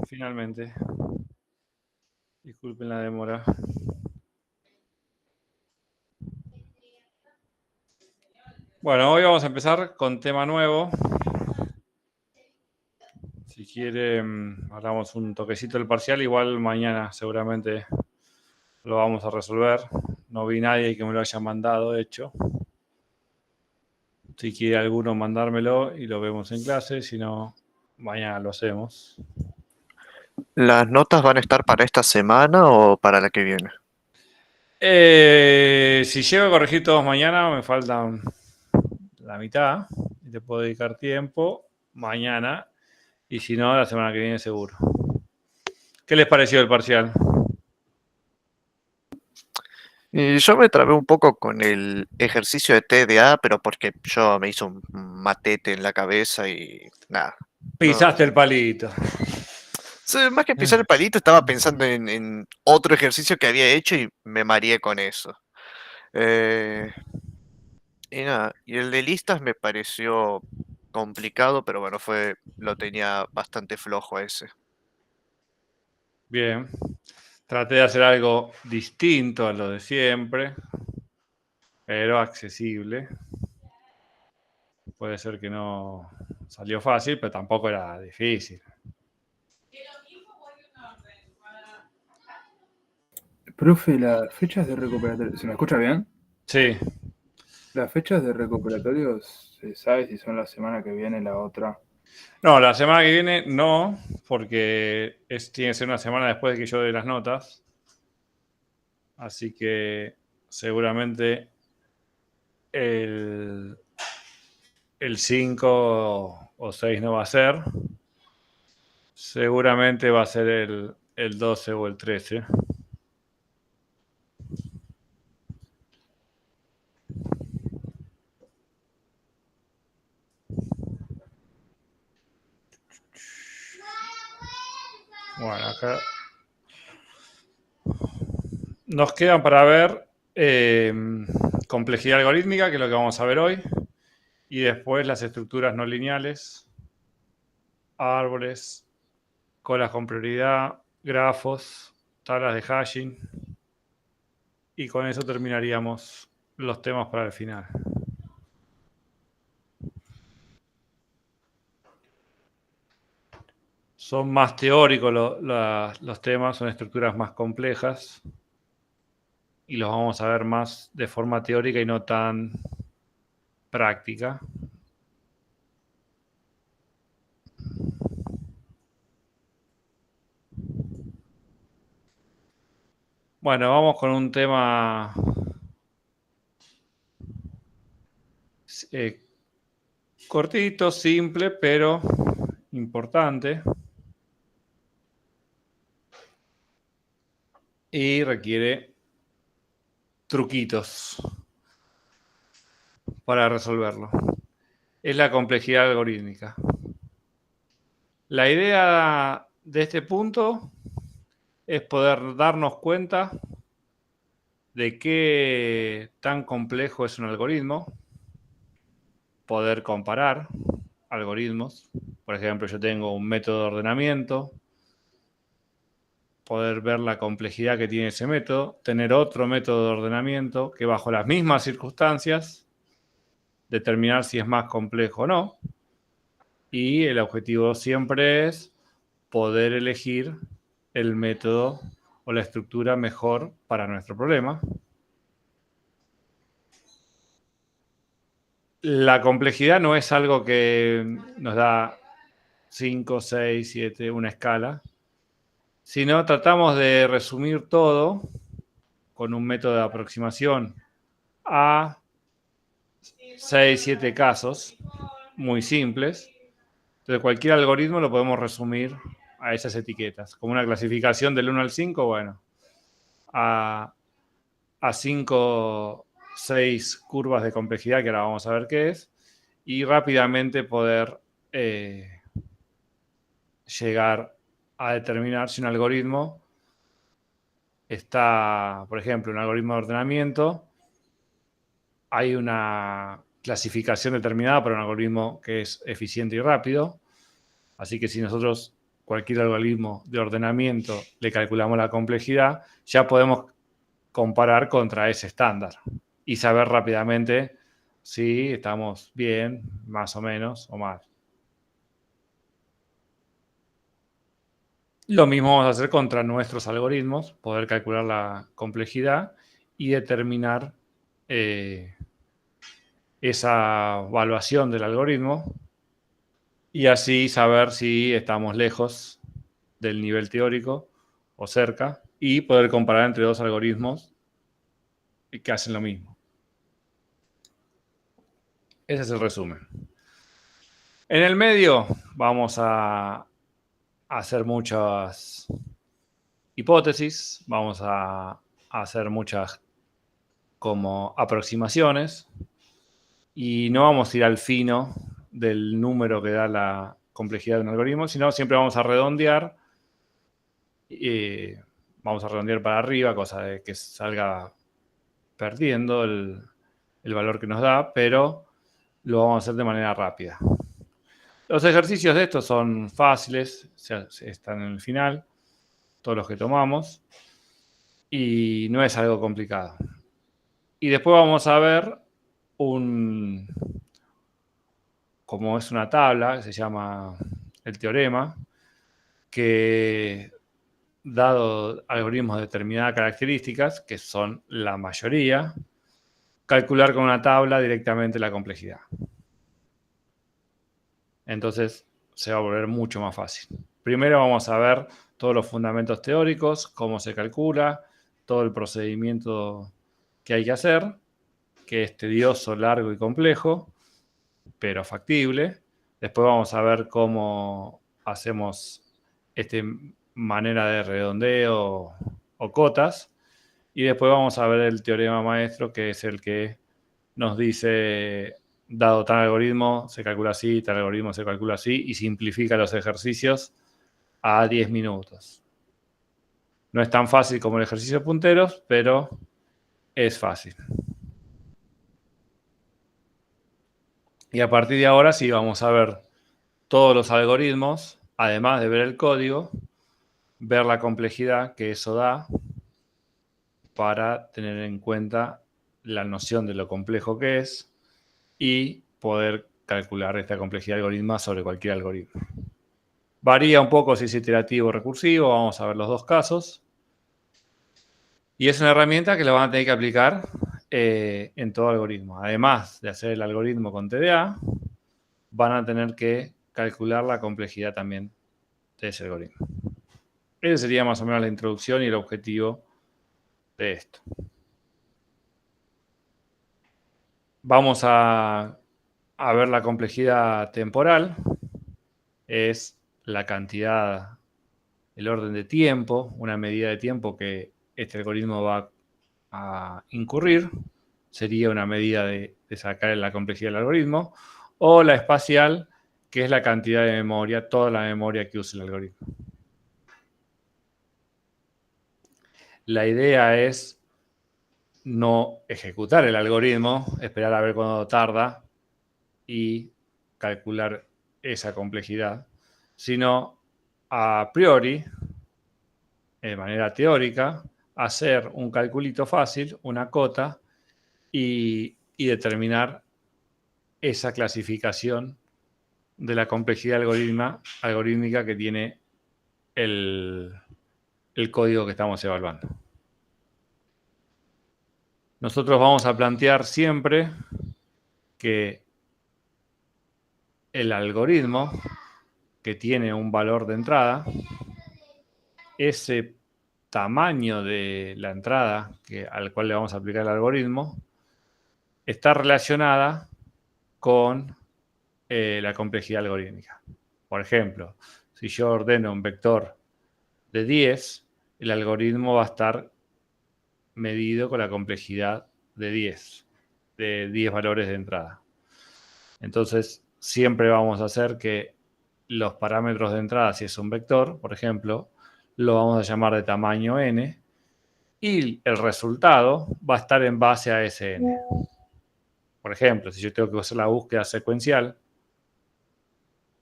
Finalmente. Disculpen la demora. Bueno, hoy vamos a empezar con tema nuevo. Si quieren, hablamos un toquecito del parcial. Igual mañana seguramente lo vamos a resolver. No vi nadie que me lo haya mandado, de hecho. Si quiere alguno mandármelo y lo vemos en clase. Si no, mañana lo hacemos. ¿Las notas van a estar para esta semana o para la que viene? Si llego a corregir todos mañana, me faltan la mitad. Y te puedo dedicar tiempo mañana. Y si no, la semana que viene seguro. ¿Qué les pareció el parcial? Y yo me trabé un poco con el ejercicio de TDA, pero porque yo me hizo un matete en la cabeza y nada. No. Pisaste el palito. Sí, más que pisar el palito, estaba pensando en otro ejercicio que había hecho y me mareé con eso. Y nada, y el de listas me pareció complicado, pero bueno, lo tenía bastante flojo ese. Bien. Traté de hacer algo distinto a lo de siempre, pero accesible. Puede ser que no salió fácil, pero tampoco era difícil. Profe, las fechas de recuperatorio, ¿se me escucha bien? Sí. Las fechas de recuperatorios, ¿se sabe si son la semana que viene la otra? No, la semana que viene no, porque tiene que ser una semana después de que yo dé las notas. Así que seguramente el 5 o 6 no va a ser. Seguramente va a ser el 12 o el 13. Bueno, acá nos quedan para ver complejidad algorítmica, que es lo que vamos a ver hoy, y después las estructuras no lineales, árboles, colas con prioridad, grafos, tablas de hashing, y con eso terminaríamos los temas para el final. Son más teóricos los temas, son estructuras más complejas y los vamos a ver más de forma teórica y no tan práctica. Bueno, vamos con un tema cortito, simple, pero importante. Y requiere truquitos para resolverlo. Es la complejidad algorítmica. La idea de este punto es poder darnos cuenta de qué tan complejo es un algoritmo, poder comparar algoritmos. Por ejemplo, yo tengo un método de ordenamiento, poder ver la complejidad que tiene ese método, tener otro método de ordenamiento que bajo las mismas circunstancias determinar si es más complejo o no. Y el objetivo siempre es poder elegir el método o la estructura mejor para nuestro problema. La complejidad no es algo que nos da 5, 6, 7, una escala, sino tratamos de resumir todo con un método de aproximación a 6, 7 casos muy simples. Entonces, cualquier algoritmo lo podemos resumir a esas etiquetas. Como una clasificación del 1 al 5, bueno, a 5, 6 curvas de complejidad, que ahora vamos a ver qué es, y rápidamente poder llegar a determinar si un algoritmo está, por ejemplo, un algoritmo de ordenamiento, hay una clasificación determinada para un algoritmo que es eficiente y rápido. Así que si nosotros cualquier algoritmo de ordenamiento, le calculamos la complejidad, ya podemos comparar contra ese estándar y saber rápidamente si estamos bien, más o menos, o mal. Lo mismo vamos a hacer contra nuestros algoritmos, poder calcular la complejidad y determinar esa evaluación del algoritmo y así saber si estamos lejos del nivel teórico o cerca y poder comparar entre dos algoritmos que hacen lo mismo. Ese es el resumen. En el medio vamos a hacer muchas hipótesis, vamos a hacer muchas como aproximaciones y no vamos a ir al fino del número que da la complejidad de un algoritmo, sino siempre vamos a redondear. Vamos a redondear para arriba, cosa de que salga perdiendo el valor que nos da, pero lo vamos a hacer de manera rápida. Los ejercicios de estos son fáciles, están en el final, todos los que tomamos, y no es algo complicado. Y después vamos a ver como es una tabla, que se llama el teorema, que dado algoritmos de determinadas características, que son la mayoría, calcular con una tabla directamente la complejidad. Entonces se va a volver mucho más fácil. Primero vamos a ver todos los fundamentos teóricos, cómo se calcula, todo el procedimiento que hay que hacer, que es tedioso, largo y complejo, pero factible. Después vamos a ver cómo hacemos esta manera de redondeo o cotas. Y después vamos a ver el teorema maestro, que es el que nos dice, dado tal algoritmo, se calcula así, tal algoritmo se calcula así, y simplifica los ejercicios a 10 minutos. No es tan fácil como el ejercicio de punteros, pero es fácil. Y a partir de ahora sí vamos a ver todos los algoritmos, además de ver el código, ver la complejidad que eso da para tener en cuenta la noción de lo complejo que es y poder calcular esta complejidad de algoritmos sobre cualquier algoritmo. Varía un poco si es iterativo o recursivo, vamos a ver los dos casos. Y es una herramienta que la van a tener que aplicar en todo algoritmo. Además de hacer el algoritmo con TDA, van a tener que calcular la complejidad también de ese algoritmo. Esa sería más o menos la introducción y el objetivo de esto. Vamos a ver la complejidad temporal. Es la cantidad, el orden de tiempo, una medida de tiempo que este algoritmo va a incurrir. Sería una medida de sacar la complejidad del algoritmo. O la espacial, que es la cantidad de memoria, toda la memoria que usa el algoritmo. La idea es no ejecutar el algoritmo, esperar a ver cuándo tarda y calcular esa complejidad, sino a priori, de manera teórica, hacer un calculito fácil, una cota, y determinar esa clasificación de la complejidad algorítmica que tiene el código que estamos evaluando. Nosotros vamos a plantear siempre que el algoritmo que tiene un valor de entrada, ese tamaño de la entrada al cual le vamos a aplicar el algoritmo, está relacionada con la complejidad algorítmica. Por ejemplo, si yo ordeno un vector de 10, el algoritmo va a estar medido con la complejidad de 10 valores de entrada. Entonces, siempre vamos a hacer que los parámetros de entrada, si es un vector, por ejemplo, lo vamos a llamar de tamaño n, y el resultado va a estar en base a ese n. Por ejemplo, si yo tengo que hacer la búsqueda secuencial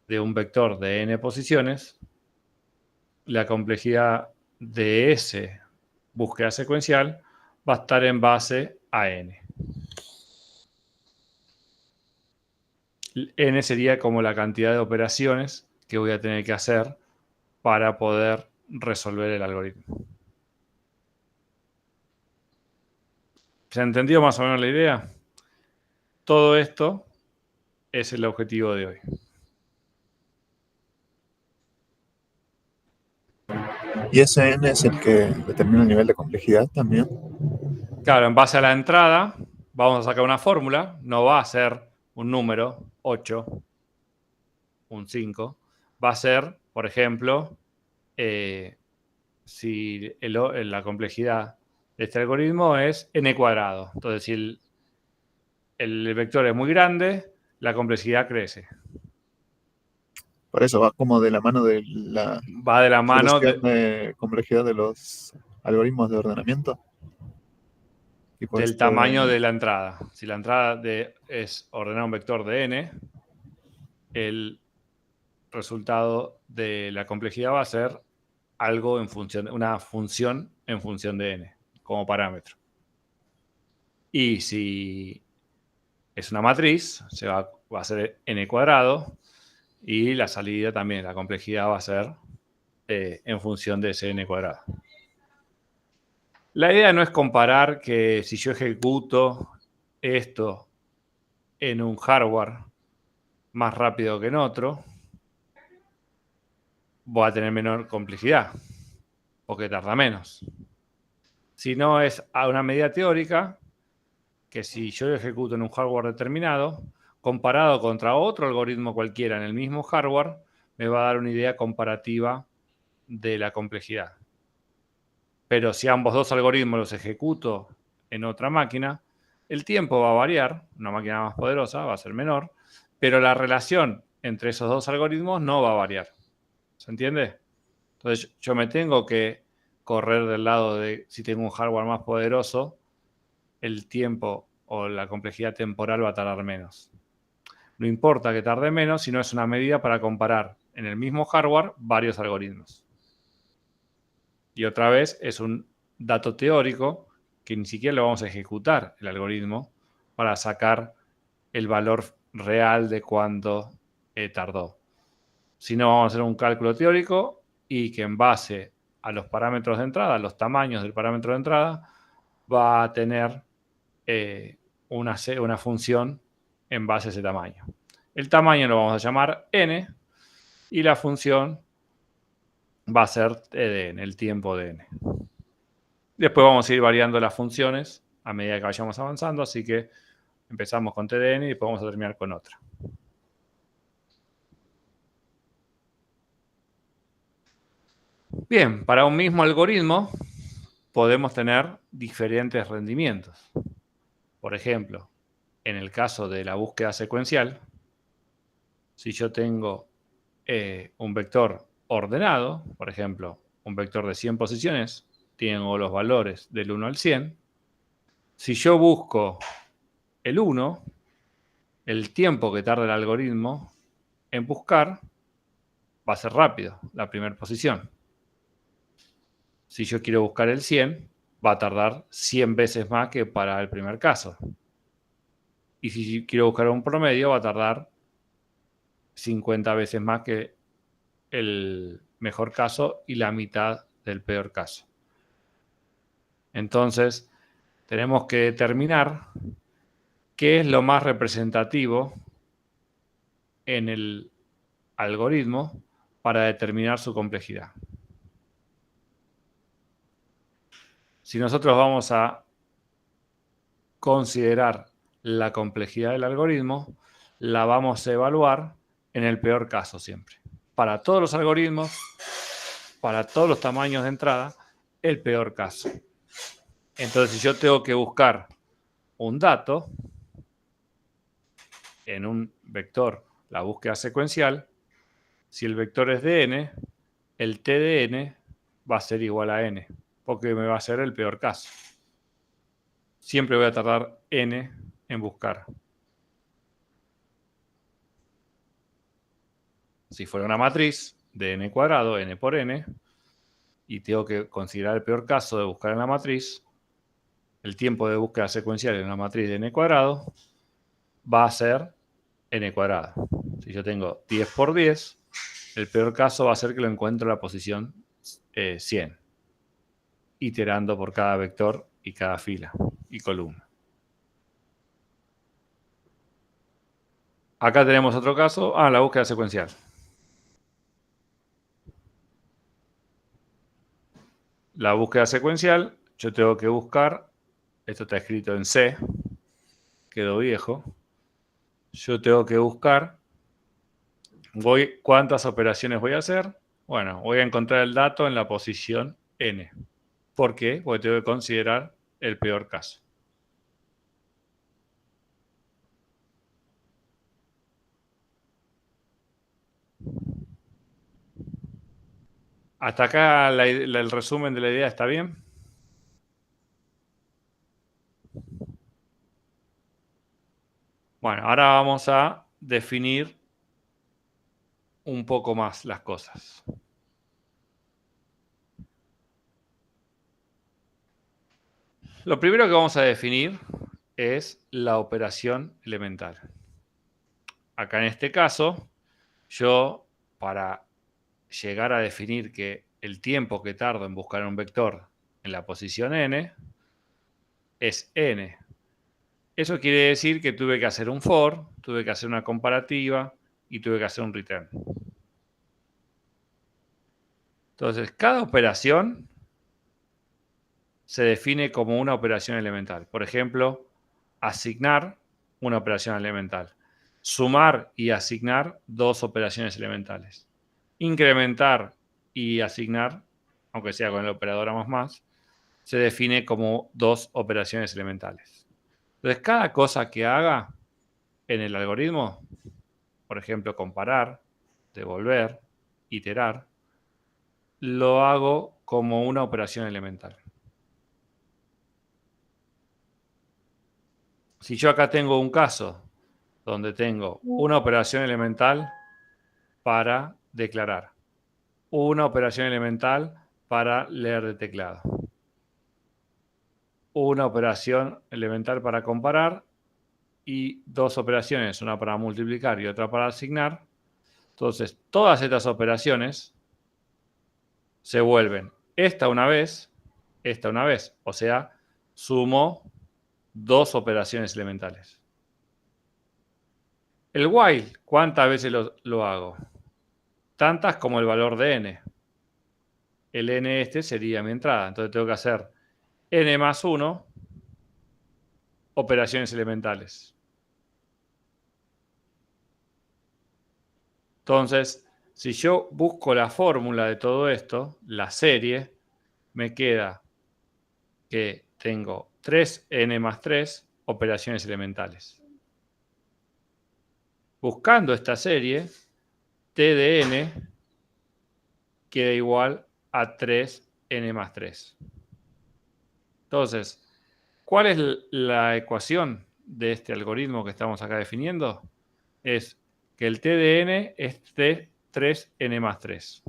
de un vector de n posiciones, la complejidad de ese búsqueda secuencial va a estar en base a n. N sería como la cantidad de operaciones que voy a tener que hacer para poder resolver el algoritmo. ¿Se ha entendido más o menos la idea? Todo esto es el objetivo de hoy. ¿Y ese n es el que determina el nivel de complejidad también? Claro, en base a la entrada vamos a sacar una fórmula. No va a ser un número, 8, un 5. Va a ser, por ejemplo, si la complejidad de este algoritmo es n cuadrado. Entonces, si el vector es muy grande, la complejidad crece. Por eso va como de la mano de la Va de la mano solución de complejidad de los algoritmos de ordenamiento. Tipo del esto tamaño de la entrada. Si la entrada es ordenar un vector de n, el resultado de la complejidad va a ser algo en función, una función en función de n como parámetro. Y si es una matriz, va a ser n cuadrado y la salida también, la complejidad va a ser en función de ese n cuadrado. La idea no es comparar que si yo ejecuto esto en un hardware más rápido que en otro, voy a tener menor complejidad, porque tarda menos. Sino es a una medida teórica que si yo lo ejecuto en un hardware determinado, comparado contra otro algoritmo cualquiera en el mismo hardware, me va a dar una idea comparativa de la complejidad. Pero si ambos dos algoritmos los ejecuto en otra máquina, el tiempo va a variar, una máquina más poderosa va a ser menor, pero la relación entre esos dos algoritmos no va a variar. ¿Se entiende? Entonces yo me tengo que correr del lado de si tengo un hardware más poderoso, el tiempo o la complejidad temporal va a tardar menos. No importa que tarde menos, sino es una medida para comparar en el mismo hardware varios algoritmos. Y otra vez es un dato teórico que ni siquiera lo vamos a ejecutar el algoritmo para sacar el valor real de cuánto tardó. Sino vamos a hacer un cálculo teórico y que en base a los parámetros de entrada, los tamaños del parámetro de entrada, va a tener una función en base a ese tamaño. El tamaño lo vamos a llamar n y la función va a ser t de n, el tiempo de n. Después vamos a ir variando las funciones a medida que vayamos avanzando, así que empezamos con t de n y después vamos a terminar con otra. Bien, para un mismo algoritmo podemos tener diferentes rendimientos. Por ejemplo, en el caso de la búsqueda secuencial, si yo tengo un vector ordenado, por ejemplo, un vector de 100 posiciones, tengo los valores del 1 al 100. Si yo busco el 1, el tiempo que tarda el algoritmo en buscar va a ser rápido, la primera posición. Si yo quiero buscar el 100, va a tardar 100 veces más que para el primer caso. Y si quiero buscar un promedio, va a tardar 50 veces más que el mejor caso y la mitad del peor caso. Entonces, tenemos que determinar qué es lo más representativo en el algoritmo para determinar su complejidad. Si nosotros vamos a considerar la complejidad del algoritmo, la vamos a evaluar en el peor caso siempre. Para todos los algoritmos, para todos los tamaños de entrada, el peor caso. Entonces, si yo tengo que buscar un dato en un vector, la búsqueda secuencial, si el vector es de n, el t de n va a ser igual a n, porque me va a ser el peor caso. Siempre voy a tardar n en buscar. Si fuera una matriz de n cuadrado, n por n, y tengo que considerar el peor caso de buscar en la matriz, el tiempo de búsqueda secuencial en una matriz de n cuadrado va a ser n cuadrado. Si yo tengo 10 por 10, el peor caso va a ser que lo encuentro en la posición 100, iterando por cada vector y cada fila y columna. Acá tenemos otro caso. La búsqueda secuencial. La búsqueda secuencial, yo tengo que buscar, esto está escrito en C, quedó viejo. Yo tengo que buscar, ¿cuántas operaciones voy a hacer? Bueno, voy a encontrar el dato en la posición n. ¿Por qué? Porque tengo que considerar el peor caso. ¿Hasta acá el resumen de la idea está bien? Bueno, ahora vamos a definir un poco más las cosas. Lo primero que vamos a definir es la operación elemental. Acá en este caso, yo para llegar a definir que el tiempo que tardo en buscar un vector en la posición n es n. Eso quiere decir que tuve que hacer un for, tuve que hacer una comparativa y tuve que hacer un return. Entonces, cada operación se define como una operación elemental. Por ejemplo, asignar, una operación elemental. Sumar y asignar, dos operaciones elementales. Incrementar y asignar, aunque sea con el operador más, se define como dos operaciones elementales. Entonces, cada cosa que haga en el algoritmo, por ejemplo, comparar, devolver, iterar, lo hago como una operación elemental. Si yo acá tengo un caso donde tengo una operación elemental para declarar, una operación elemental para leer de teclado, una operación elemental para comparar y dos operaciones, una para multiplicar y otra para asignar. Entonces, todas estas operaciones se vuelven esta una vez, o sea, sumo dos operaciones elementales. El while, ¿cuántas veces lo hago? Tantas como el valor de n. El n este sería mi entrada. Entonces tengo que hacer n más 1 operaciones elementales. Entonces, si yo busco la fórmula de todo esto, la serie, me queda que tengo 3n más 3 operaciones elementales. Buscando esta serie, t de n queda igual a 3n más 3. Entonces, ¿cuál es la ecuación de este algoritmo que estamos acá definiendo? Es que el t de n es 3n más 3.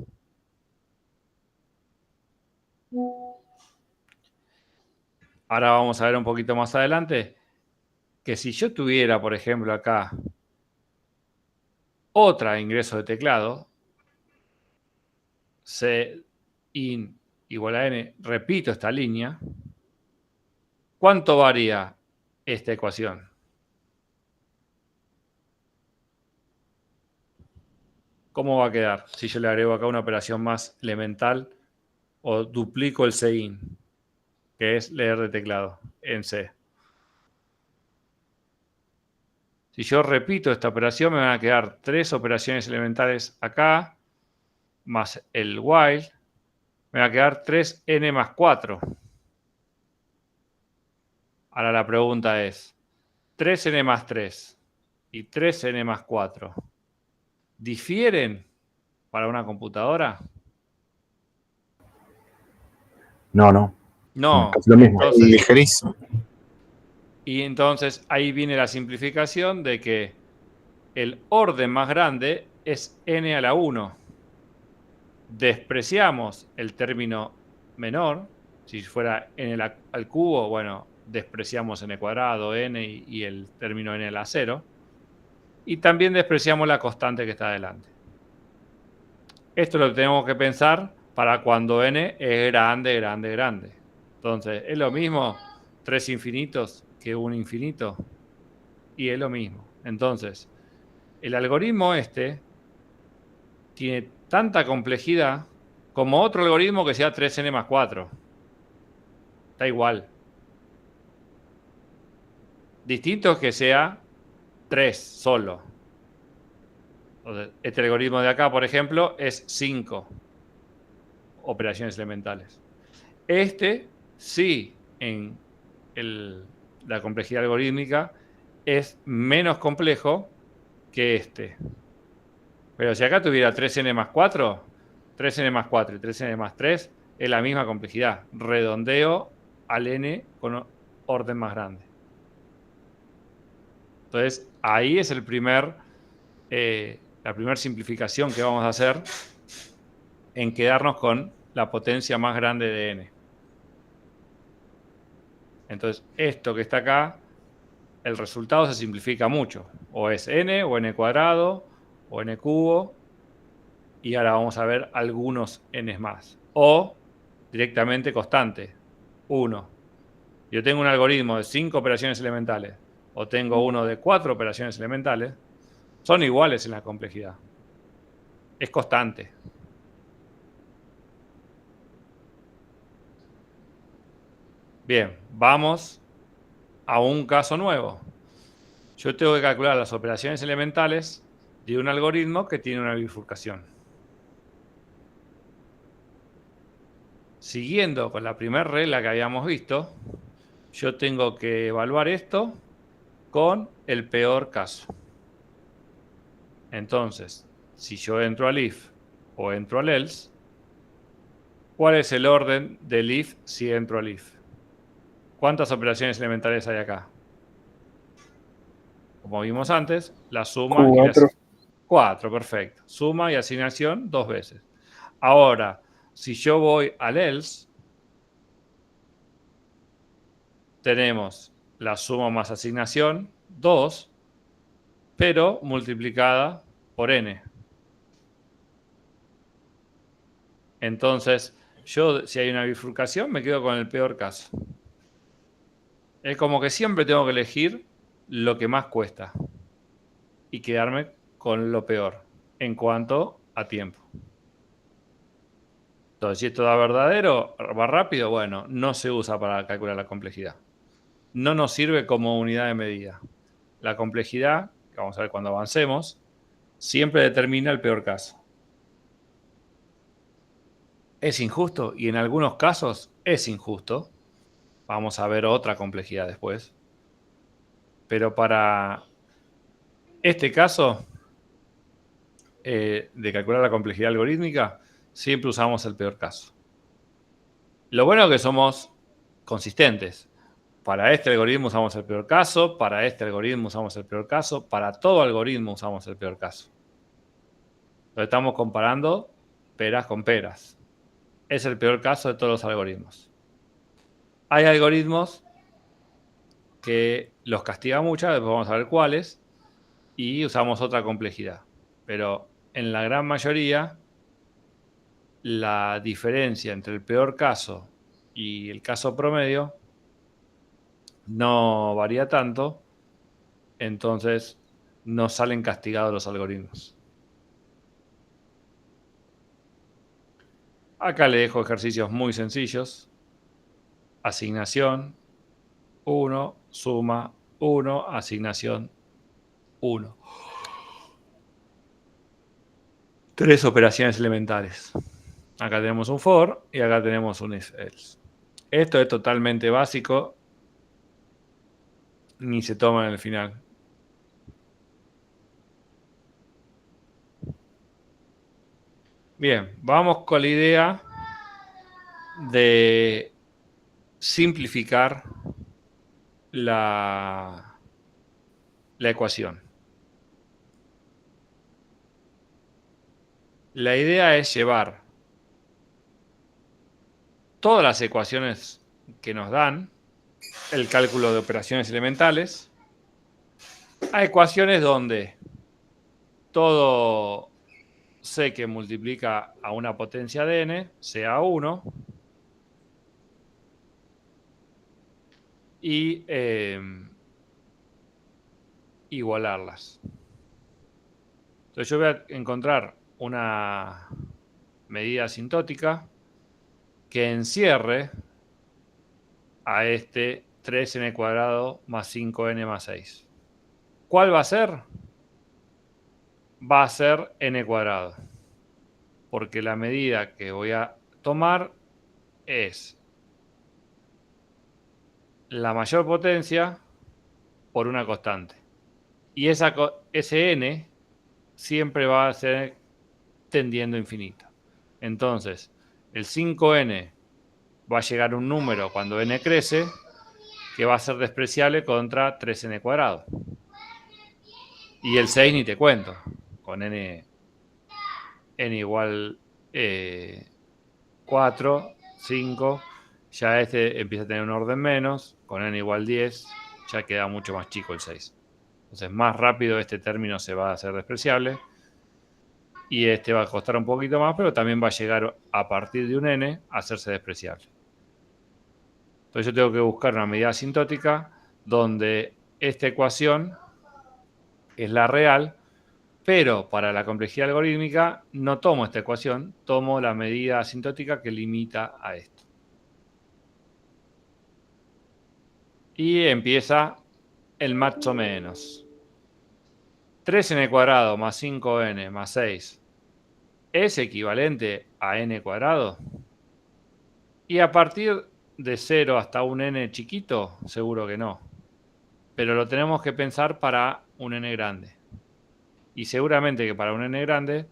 Ahora vamos a ver un poquito más adelante que si yo tuviera, por ejemplo, acá otra ingreso de teclado, Cin igual a n, repito esta línea, ¿cuánto varía esta ecuación? ¿Cómo va a quedar si yo le agrego acá una operación más elemental o duplico el Cin, que es leer de teclado en C? Si yo repito esta operación, me van a quedar tres operaciones elementales acá, más el while, me va a quedar 3n más 4. Ahora la pregunta es, 3n más 3 y 3n más 4, ¿difieren para una computadora? No. No. Casi lo mismo. Entonces, Ligerísimo. y entonces ahí viene la simplificación de que el orden más grande es n a la 1. despreciamos el término menor. Si fuera n al cubo, bueno, despreciamos n cuadrado, n y el término n a la 0. Y también despreciamos la constante que está adelante. Esto lo tenemos que pensar para cuando n es grande, grande, grande. Entonces, es lo mismo 3 infinitos que un infinito. Y es lo mismo. Entonces, el algoritmo este tiene tanta complejidad como otro algoritmo que sea 3n más 4. Da igual. Distinto es que sea 3 solo. Entonces, este algoritmo de acá, por ejemplo, es 5 operaciones elementales. Este sí, en la complejidad algorítmica, es menos complejo que este. Pero si acá tuviera 3n más 4, 3n más 4 y 3n más 3, es la misma complejidad. Redondeo al n con orden más grande. Entonces, ahí es la primera simplificación que vamos a hacer en quedarnos con la potencia más grande de n. Entonces, esto que está acá, el resultado se simplifica mucho. O es n, o n cuadrado, o n cubo. Y ahora vamos a ver algunos n más. O directamente constante, 1. Yo tengo un algoritmo de 5 operaciones elementales, o tengo uno de 4 operaciones elementales, son iguales en la complejidad. Es constante. Bien, vamos a un caso nuevo. Yo tengo que calcular las operaciones elementales de un algoritmo que tiene una bifurcación. Siguiendo con la primera regla que habíamos visto, yo tengo que evaluar esto con el peor caso. Entonces, si yo entro al if o entro al else, ¿cuál es el orden del if si entro al if? ¿Cuántas operaciones elementales hay acá? Como vimos antes, la suma y la 4, perfecto. Suma y asignación 2 veces. Ahora, si yo voy al else, tenemos la suma más asignación 2, pero multiplicada por n. Entonces, yo, si hay una bifurcación, me quedo con el peor caso. Es como que siempre tengo que elegir lo que más cuesta y quedarme con lo peor en cuanto a tiempo. Entonces, si esto da verdadero, va rápido, bueno, no se usa para calcular la complejidad. No nos sirve como unidad de medida. La complejidad, que vamos a ver cuando avancemos, siempre determina el peor caso. Es injusto y en algunos casos es injusto. Vamos a ver otra complejidad después. Pero para este caso de calcular la complejidad algorítmica, siempre usamos el peor caso. Lo bueno es que somos consistentes. Para este algoritmo usamos el peor caso, para este algoritmo usamos el peor caso, para todo algoritmo usamos el peor caso. Entonces estamos comparando peras con peras. Es el peor caso de todos los algoritmos. Hay algoritmos que los castiga mucho, después vamos a ver cuáles, y usamos otra complejidad. Pero en la gran mayoría, la diferencia entre el peor caso y el caso promedio no varía tanto, entonces no salen castigados los algoritmos. Acá le dejo ejercicios muy sencillos. Asignación 1, suma 1, asignación 1. 3 operaciones elementales. Acá tenemos un for y acá tenemos un if else. Esto es totalmente básico, ni se toma en el final. Bien, vamos con la idea de simplificar la ecuación. La idea es llevar todas las ecuaciones que nos dan, el cálculo de operaciones elementales, a ecuaciones donde todo c que multiplica a una potencia de n sea 1 y igualarlas. Entonces yo voy a encontrar una medida asintótica que encierre a este 3n cuadrado más 5n más 6. ¿Cuál va a ser? Va a ser n cuadrado. Porque la medida que voy a tomar es la mayor potencia por una constante. Y ese n siempre va a ser tendiendo a infinito. Entonces, el 5n va a llegar a un número cuando n crece que va a ser despreciable contra 3n cuadrado. Y el 6 ni te cuento. Con n igual 4, 5, ya este empieza a tener un orden menos. Con n igual 10 ya queda mucho más chico el 6. Entonces más rápido este término se va a hacer despreciable. Y este va a costar un poquito más, pero también va a llegar a partir de un n a hacerse despreciable. Entonces yo tengo que buscar una medida asintótica donde esta ecuación es la real, pero para la complejidad algorítmica no tomo esta ecuación, tomo la medida asintótica que limita a esto. Y empieza el más o menos. 3n cuadrado más 5n más 6 es equivalente a n cuadrado. Y a partir de 0 hasta un n chiquito, seguro que no. Pero lo tenemos que pensar para un n grande. Y seguramente que para un n grande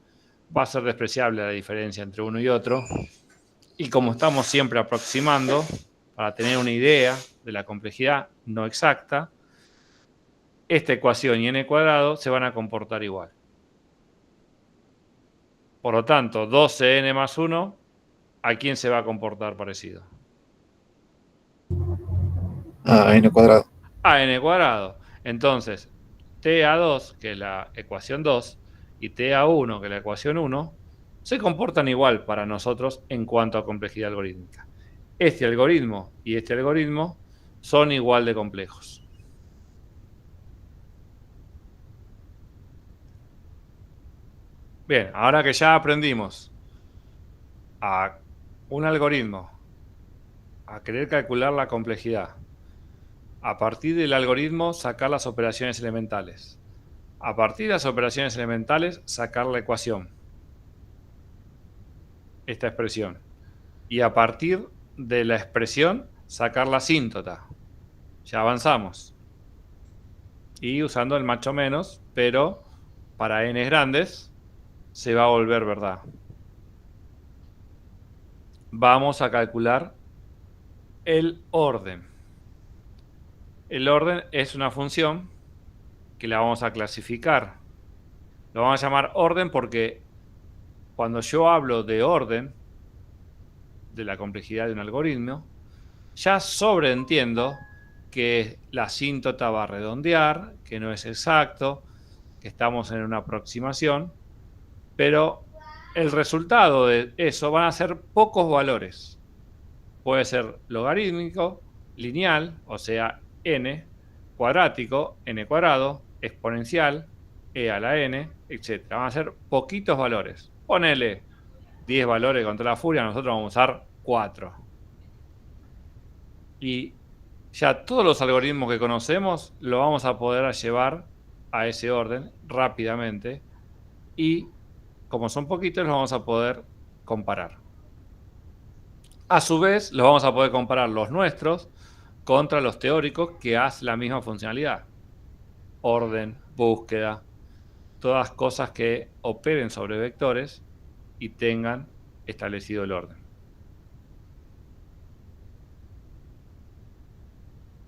va a ser despreciable la diferencia entre uno y otro. Y como estamos siempre aproximando, para tener una idea de la complejidad no exacta, esta ecuación y n cuadrado se van a comportar igual. Por lo tanto, 12n más 1, ¿a quién se va a comportar parecido? A n cuadrado. A n cuadrado. Entonces, ta2, que es la ecuación 2, y ta1, que es la ecuación 1, se comportan igual para nosotros en cuanto a complejidad algorítmica. Este algoritmo y este algoritmo son igual de complejos. Bien, ahora que ya aprendimos a un algoritmo, a querer calcular la complejidad, a partir del algoritmo sacar las operaciones elementales, a partir de las operaciones elementales sacar la ecuación, esta expresión, y a partir de la expresión sacar la asíntota. Ya avanzamos. Y usando el más o menos, pero para n grandes se va a volver verdad. Vamos a calcular el orden. El orden es una función que la vamos a clasificar. Lo vamos a llamar orden porque cuando yo hablo de orden, de la complejidad de un algoritmo, ya sobreentiendo que la asíntota va a redondear, que no es exacto, que estamos en una aproximación, pero el resultado de eso van a ser pocos valores. Puede ser logarítmico, lineal, o sea, n, cuadrático, n cuadrado, exponencial, e a la n, etc. Van a ser poquitos valores. Ponele 10 valores contra la furia, nosotros vamos a usar 4. Y ya todos los algoritmos que conocemos lo vamos a poder llevar a ese orden rápidamente y como son poquitos los vamos a poder comparar. A su vez los vamos a poder comparar los nuestros contra los teóricos que hacen la misma funcionalidad. Orden, búsqueda, todas cosas que operen sobre vectores y tengan establecido el orden.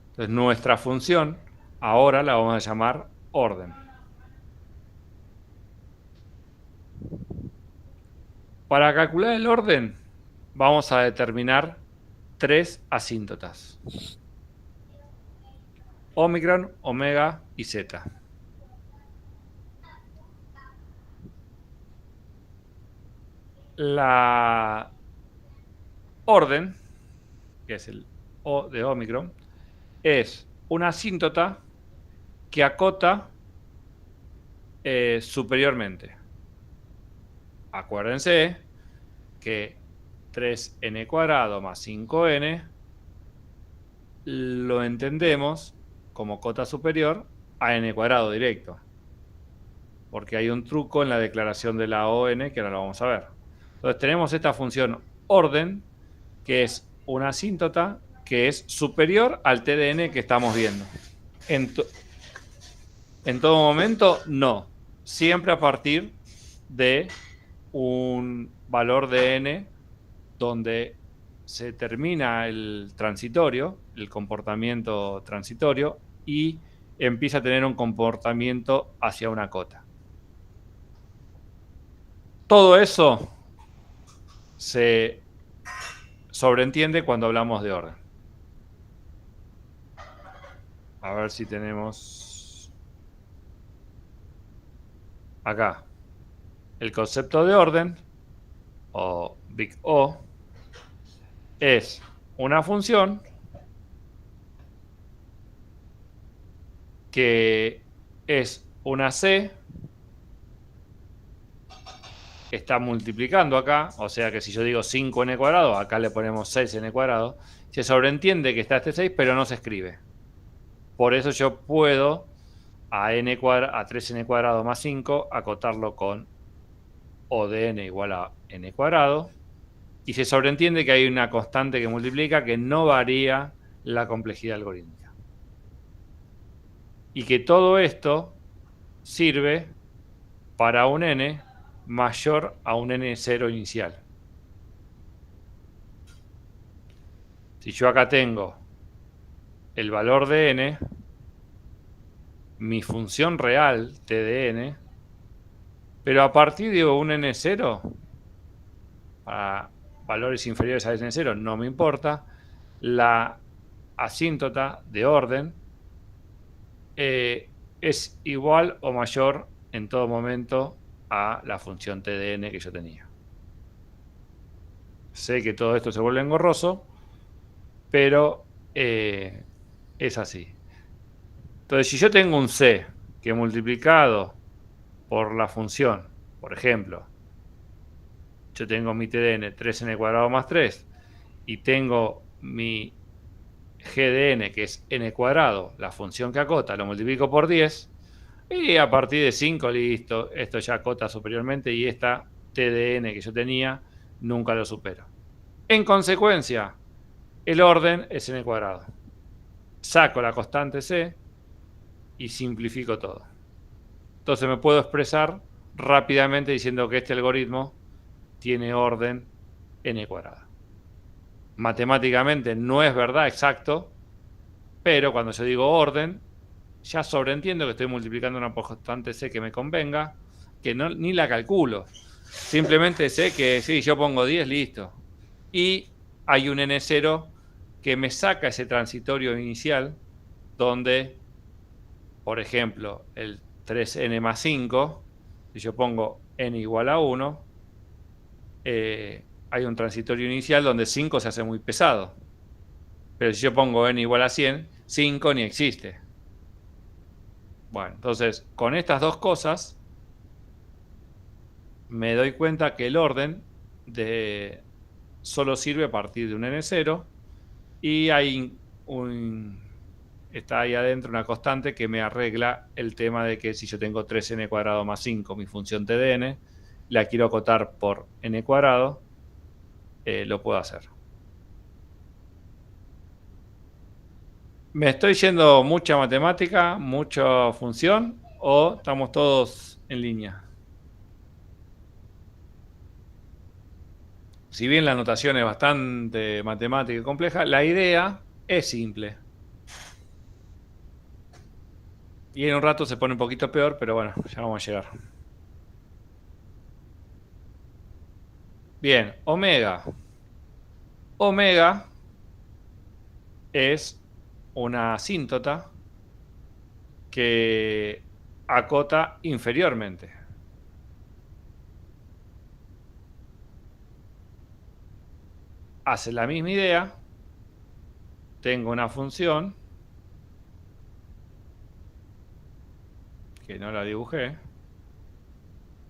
Entonces nuestra función ahora la vamos a llamar orden. Para calcular el orden vamos a determinar 3 asíntotas. Omicron, omega y zeta. La orden, que es el O de Omicron, es una asíntota que acota superiormente. Acuérdense que 3n cuadrado más 5n lo entendemos como cota superior a n cuadrado directo. Porque hay un truco en la declaración de la ON que ahora lo vamos a ver. Entonces tenemos esta función orden, que es una asíntota que es superior al TDN que estamos viendo. En todo momento, no. Siempre a partir de un valor de n donde se termina el transitorio, el comportamiento transitorio, y empieza a tener un comportamiento hacia una cota. Todo eso se sobreentiende cuando hablamos de orden. A ver si tenemos acá el concepto de orden, o Big O, es una función que es una C, está multiplicando acá, o sea que si yo digo 5n cuadrado, acá le ponemos 6n cuadrado, se sobreentiende que está este 6, pero no se escribe. Por eso yo puedo a 3n cuadrado más 5 acotarlo con O de n igual a n cuadrado, y se sobreentiende que hay una constante que multiplica que no varía la complejidad algorítmica. Y que todo esto sirve para un n mayor a un n0 inicial. Si yo acá tengo el valor de n, mi función real, t de n, pero a partir de un n0, para valores inferiores a n0 no me importa, la asíntota de orden es igual o mayor en todo momento a la función t de n que yo tenía. Sé que todo esto se vuelve engorroso, pero es así. Entonces, si yo tengo un c que multiplicado por la función, por ejemplo, yo tengo mi TDN 3n cuadrado más 3 y tengo mi GDN, que es n cuadrado, la función que acota, lo multiplico por 10 y a partir de 5, listo, esto ya acota superiormente y esta TDN que yo tenía nunca lo supero. En consecuencia, el orden es n cuadrado. Saco la constante c y simplifico todo. Entonces me puedo expresar rápidamente diciendo que este algoritmo tiene orden n cuadrado. Matemáticamente no es verdad exacto, pero cuando yo digo orden, ya sobreentiendo que estoy multiplicando una constante c que me convenga, que no, ni la calculo. Simplemente sé que si yo pongo 10, listo. Y hay un n0 que me saca ese transitorio inicial donde, por ejemplo, el 3n más 5, si yo pongo n igual a 1, hay un transitorio inicial donde 5 se hace muy pesado. Pero si yo pongo n igual a 100, 5 ni existe. Bueno, entonces, con estas dos cosas, me doy cuenta que el orden solo sirve a partir de un n0 y hay está ahí adentro una constante que me arregla el tema de que si yo tengo 3n cuadrado más 5, mi función TDN, la quiero acotar por n cuadrado, lo puedo hacer. ¿Me estoy yendo mucha matemática, mucha función o estamos todos en línea? Si bien la notación es bastante matemática y compleja, la idea es simple. Y en un rato se pone un poquito peor, pero bueno, ya vamos a llegar. Bien, omega. Omega es una asíntota que acota inferiormente. Hace la misma idea. Tengo una función que no la dibujé.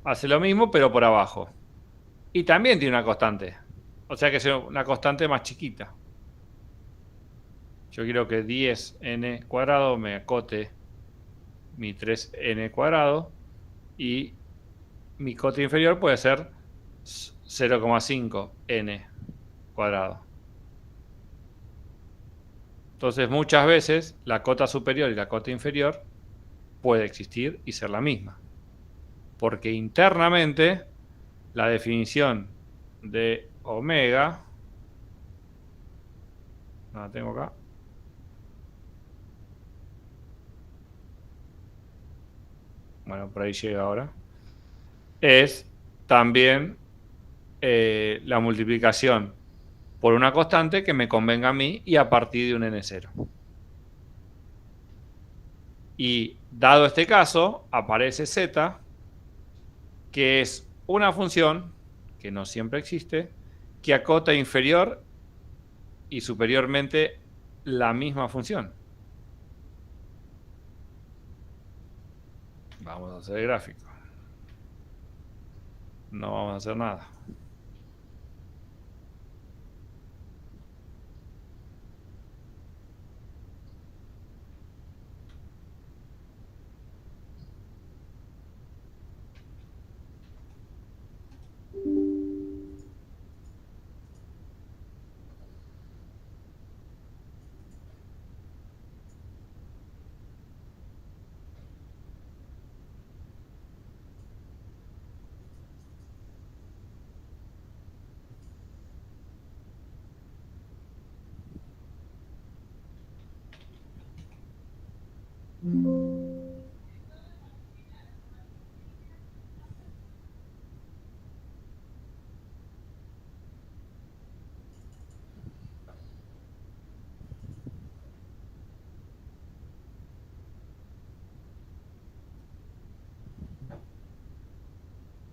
Hace lo mismo, pero por abajo. Y también tiene una constante. O sea que es una constante más chiquita. Yo quiero que 10n cuadrado me acote mi 3n cuadrado. Y mi cota inferior puede ser 0,5n cuadrado. Entonces muchas veces la cota superior y la cota inferior puede existir y ser la misma. Porque internamente la definición de omega, no la tengo acá, bueno, por ahí llega ahora, es también la multiplicación por una constante que me convenga a mí y a partir de un n0. Y dado este caso, aparece z, que es una función, que no siempre existe, que acota inferior y superiormente la misma función. Vamos a hacer el gráfico. No vamos a hacer nada.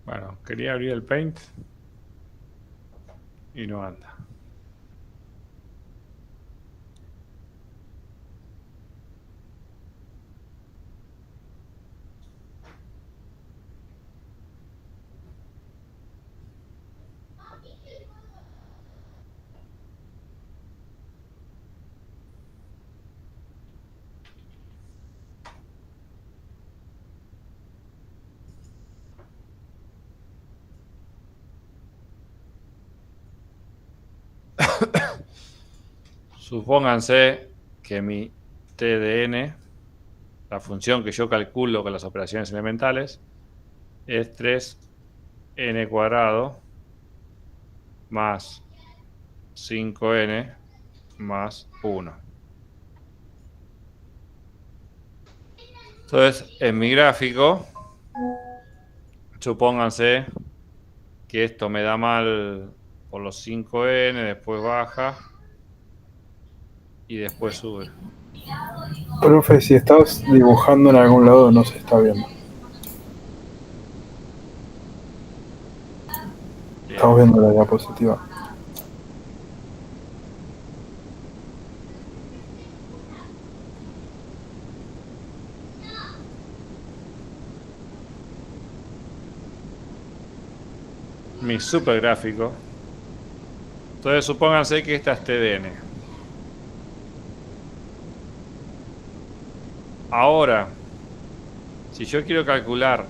Bueno, quería abrir el Paint y no anda. Supónganse que mi t de n, la función que yo calculo con las operaciones elementales, es 3n cuadrado más 5n más 1. Entonces, en mi gráfico, supónganse que esto me da mal por los 5n, después baja y después sube. Profe, si estás dibujando en algún lado no se está viendo. Estamos viendo la diapositiva. Mi super gráfico. Entonces supónganse que esta es t de n. Ahora, si yo quiero calcular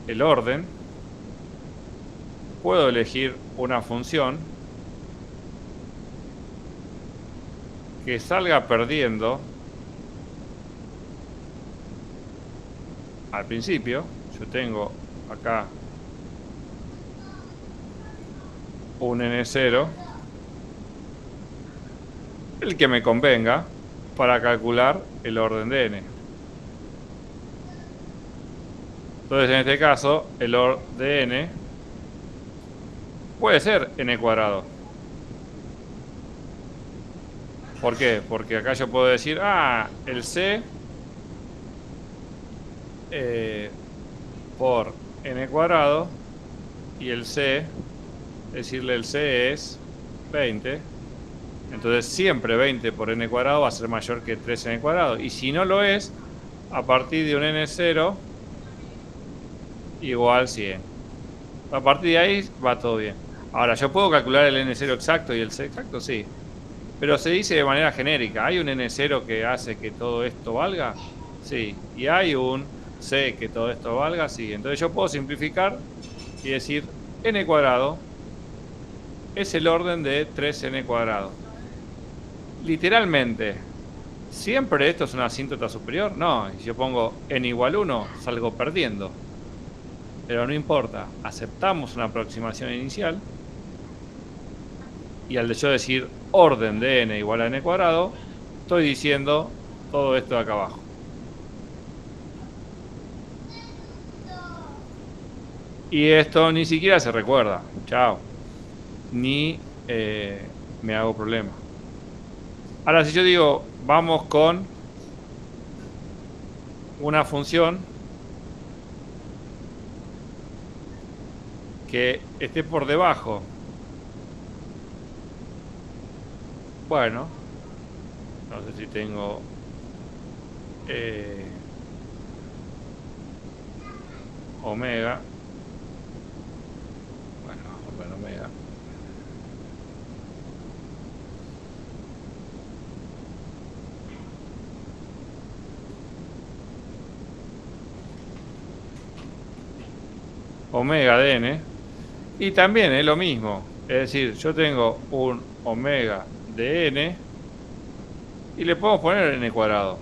el orden, puedo elegir una función que salga perdiendo al principio. Yo tengo acá un n0, el que me convenga para calcular el orden de n. Entonces, en este caso, el orden de n puede ser n cuadrado. ¿Por qué? Porque acá yo puedo decir, el C por n cuadrado y el C, decirle el C es 20. Entonces siempre 20 por n cuadrado va a ser mayor que 3n cuadrado. Y si no lo es, a partir de un n0 igual 100. A partir de ahí va todo bien. Ahora, ¿yo puedo calcular el n0 exacto y el c exacto? Sí. Pero se dice de manera genérica. ¿Hay un n0 que hace que todo esto valga? Sí. ¿Y hay un c que todo esto valga? Sí. Entonces yo puedo simplificar y decir n cuadrado es el orden de 3n cuadrado. Literalmente, ¿siempre esto es una asíntota superior? No. Si yo pongo n igual 1, salgo perdiendo. Pero no importa. Aceptamos una aproximación inicial. Y al de yo decir orden de n igual a n cuadrado, estoy diciendo todo esto de acá abajo. Y esto ni siquiera se recuerda. Chao. Ni me hago problema. Ahora, si yo digo, vamos con una función que esté por debajo. Bueno, no sé si tengo omega. Bueno, vamos con omega. Omega de n. Y también es lo mismo. Es decir, yo tengo un omega de n y le podemos poner n cuadrado.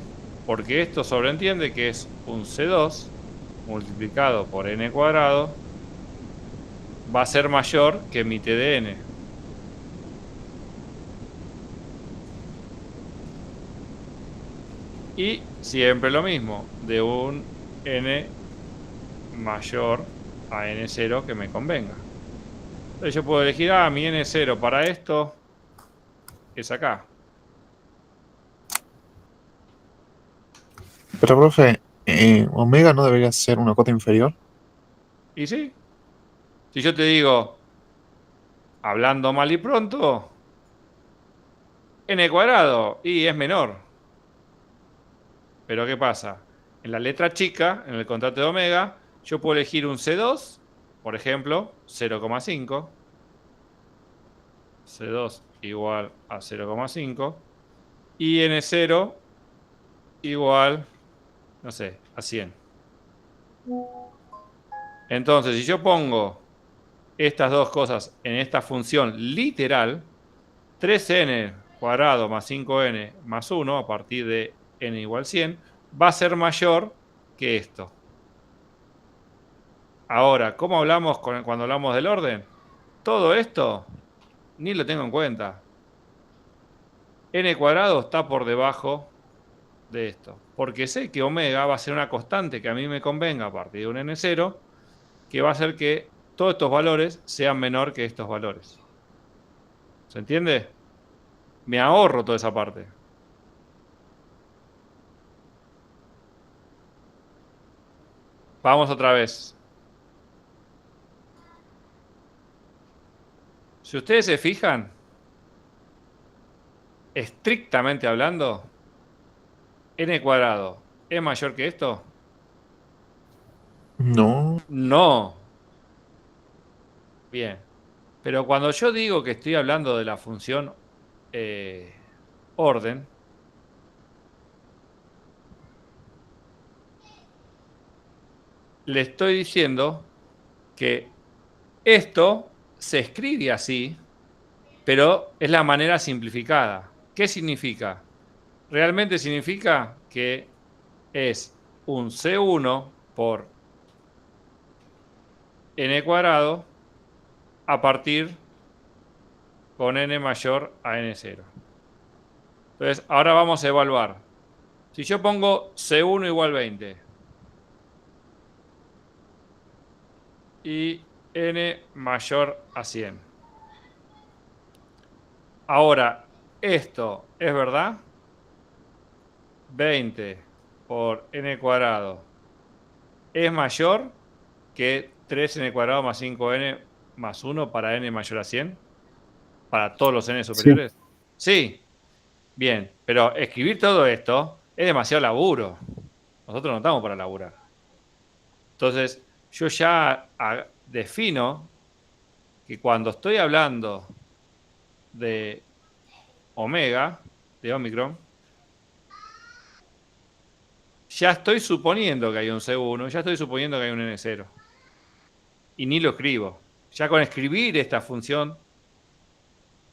Porque esto sobreentiende que es un C2 multiplicado por n cuadrado va a ser mayor que mi t de n. Y siempre lo mismo, de un n mayor a n0 que me convenga. Entonces yo puedo elegir, mi n0 para esto es acá. Pero, profe, omega no debería ser una cota inferior. Y sí, si yo te digo, hablando mal y pronto, n cuadrado, y es menor. Pero ¿qué pasa? En la letra chica, en el contrato de omega, yo puedo elegir un C2, por ejemplo, 0,5. C2 igual a 0,5. Y N0 igual, no sé, a 100. Entonces, si yo pongo estas dos cosas en esta función literal, 3n cuadrado más 5n más 1 a partir de n igual 100, va a ser mayor que esto. Ahora, ¿cómo hablamos cuando hablamos del orden? Todo esto ni lo tengo en cuenta. N cuadrado está por debajo de esto. Porque sé que omega va a ser una constante que a mí me convenga a partir de un n0, que va a hacer que todos estos valores sean menor que estos valores. ¿Se entiende? Me ahorro toda esa parte. Vamos otra vez. Si ustedes se fijan, estrictamente hablando, n cuadrado es mayor que esto. No. No. Bien. Pero cuando yo digo que estoy hablando de la función orden, le estoy diciendo que esto se escribe así, pero es la manera simplificada. ¿Qué significa? Realmente significa que es un C1 por n cuadrado a partir con n mayor a n0. Entonces, ahora vamos a evaluar. Si yo pongo C1 igual 20 y n mayor a 100. Ahora, esto es verdad, 20 por n cuadrado es mayor que 3n cuadrado más 5n más 1 para n mayor a 100, para todos los n Sí. superiores. Sí, bien, pero escribir todo esto es demasiado laburo. Nosotros no estamos para laburar. Entonces, yo ya defino que cuando estoy hablando de omega, de Omicron, ya estoy suponiendo que hay un C1, ya estoy suponiendo que hay un N0. Y ni lo escribo. Ya con escribir esta función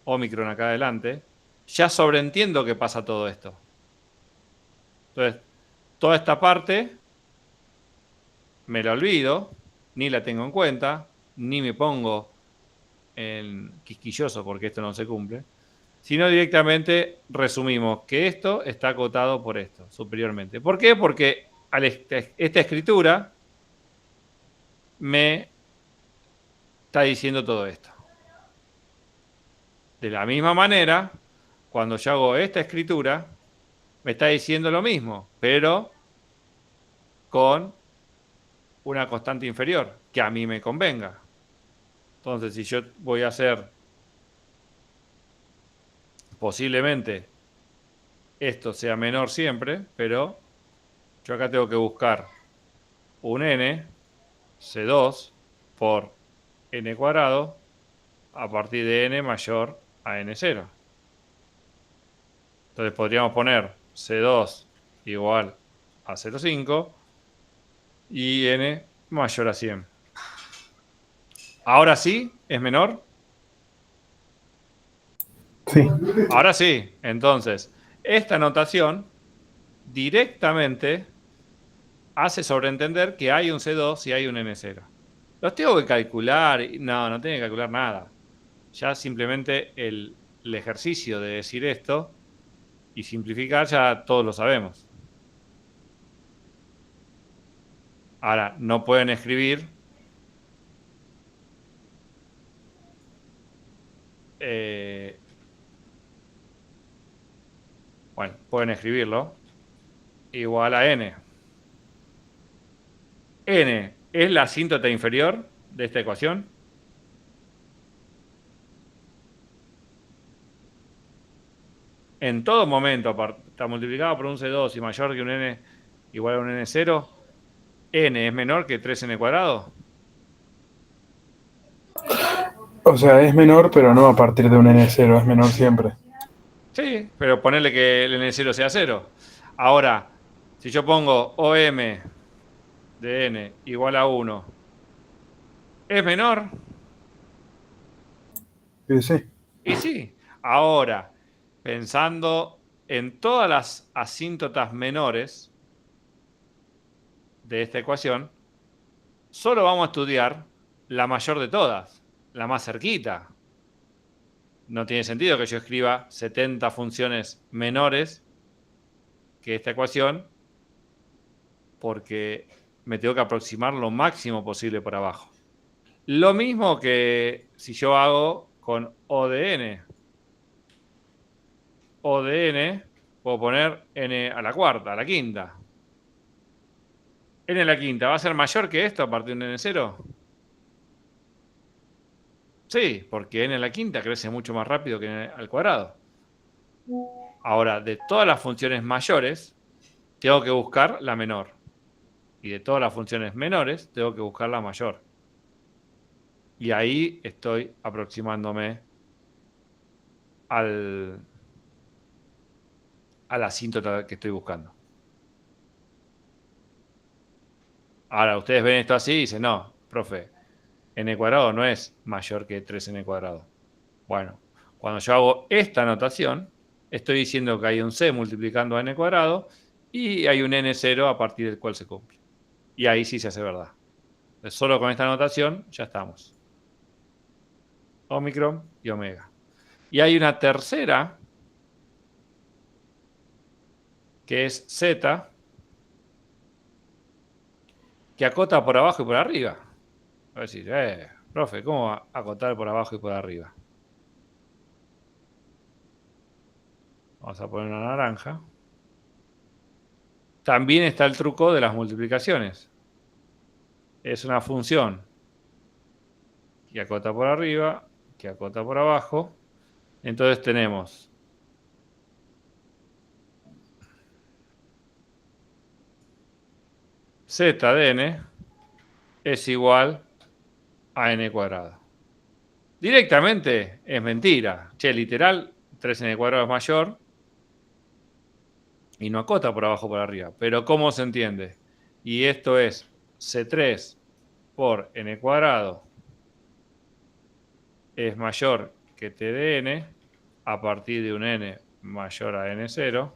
Omicron acá adelante, ya sobreentiendo que pasa todo esto. Entonces, toda esta parte me la olvido, ni la tengo en cuenta, ni me pongo en quisquilloso porque esto no se cumple, sino directamente resumimos que esto está acotado por esto, superiormente. ¿Por qué? Porque esta escritura me está diciendo todo esto. De la misma manera, cuando yo hago esta escritura, me está diciendo lo mismo, pero con una constante inferior, que a mí me convenga. Entonces, si yo voy a hacer posiblemente esto sea menor siempre, pero yo acá tengo que buscar un n, C2, por n cuadrado, a partir de n mayor a n0. Entonces podríamos poner C2 igual a 0,5 y n mayor a 100. ¿Ahora sí es menor? Sí. Ahora sí. Entonces, esta notación directamente hace sobreentender que hay un C2 y hay un N0. ¿Los tengo que calcular? No, no tengo que calcular nada. Ya simplemente el ejercicio de decir esto y simplificar ya todos lo sabemos. Ahora, no pueden escribir bueno, pueden escribirlo igual a n. N es la asíntota inferior de esta ecuación. En todo momento está multiplicado por un C2 y mayor que un n igual a un n0, n es menor que 3n cuadrado. O sea, es menor, pero no a partir de un N0, es menor siempre. Sí, pero ponerle que el n0 sea 0. Ahora, si yo pongo OM de n igual a 1, ¿es menor? Sí, sí. Y sí. Ahora, pensando en todas las asíntotas menores de esta ecuación, solo vamos a estudiar la mayor de todas, la más cerquita. No tiene sentido que yo escriba 70 funciones menores que esta ecuación porque me tengo que aproximar lo máximo posible por abajo. Lo mismo que si yo hago con O de n. O de n puedo poner n a la cuarta, a la quinta. N a la quinta, ¿va a ser mayor que esto a partir de un n0? Sí, porque n a la quinta crece mucho más rápido que n al cuadrado. Ahora, de todas las funciones mayores, tengo que buscar la menor. Y de todas las funciones menores, tengo que buscar la mayor. Y ahí estoy aproximándome a la asíntota que estoy buscando. Ahora, ustedes ven esto así y dicen, no, profe, n cuadrado no es mayor que 3n cuadrado. Bueno, cuando yo hago esta notación, estoy diciendo que hay un c multiplicando a n cuadrado y hay un n0 a partir del cual se cumple. Y ahí sí se hace verdad. Entonces, solo con esta notación ya estamos. Omicron y omega. Y hay una tercera, que es z, que acota por abajo y por arriba. A decir, profe, ¿cómo acotar por abajo y por arriba? Vamos a poner una naranja. También está el truco de las multiplicaciones. Es una función que acota por arriba, que acota por abajo. Entonces tenemos z de n es igual a n cuadrado. Directamente es mentira. Che, literal, 3n cuadrado es mayor y no acota por abajo por arriba. Pero ¿cómo se entiende? Y esto es c3 por n cuadrado es mayor que t de n a partir de un n mayor a n0.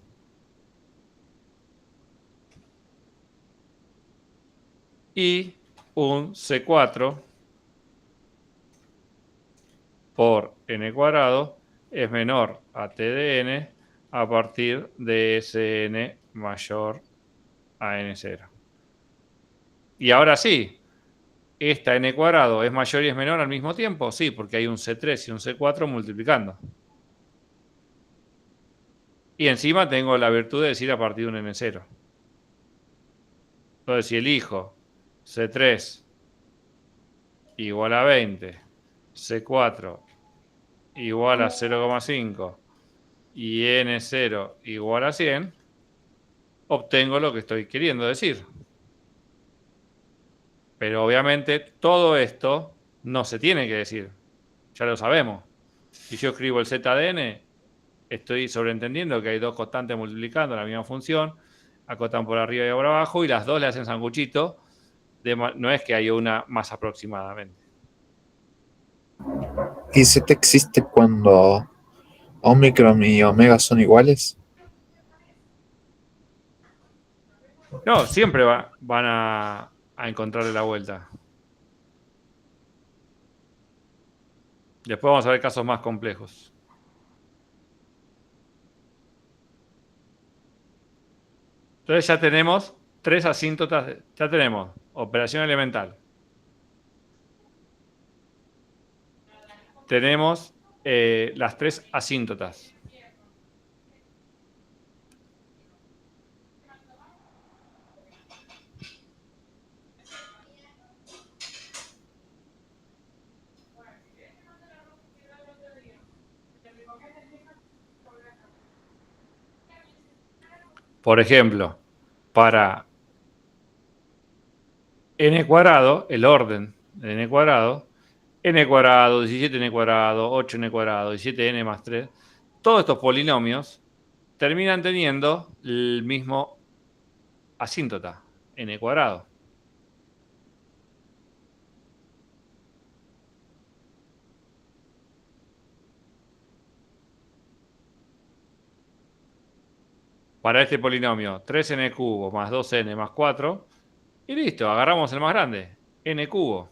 Y un c4 por n cuadrado es menor a t de n a partir de ese n mayor a n0. Y ahora sí, ¿esta n cuadrado es mayor y es menor al mismo tiempo? Sí, porque hay un c3 y un c4 multiplicando. Y encima tengo la virtud de decir a partir de un n0. Entonces, si elijo c3 igual a 20, c4 igual a 0,5 y n0 igual a 100, obtengo lo que estoy queriendo decir. Pero obviamente todo esto no se tiene que decir. Ya lo sabemos. Si yo escribo el z de n, estoy sobreentendiendo que hay dos constantes multiplicando la misma función, acotan por arriba y por abajo, y las dos le hacen sanguchito. No es que hay una más aproximadamente. ¿Y Z existe cuando Omicron y Omega son iguales? No, siempre van a encontrarle la vuelta. Después vamos a ver casos más complejos. Entonces ya tenemos tres asíntotas. Ya tenemos operación elemental. Tenemos las tres asíntotas. Por ejemplo, para n cuadrado, el orden de n cuadrado, 17n cuadrado, 8n cuadrado, 17n más 3, todos estos polinomios terminan teniendo el mismo asíntota, n cuadrado. Para este polinomio, 3n cubo más 2n más 4, y listo, agarramos el más grande, n cubo.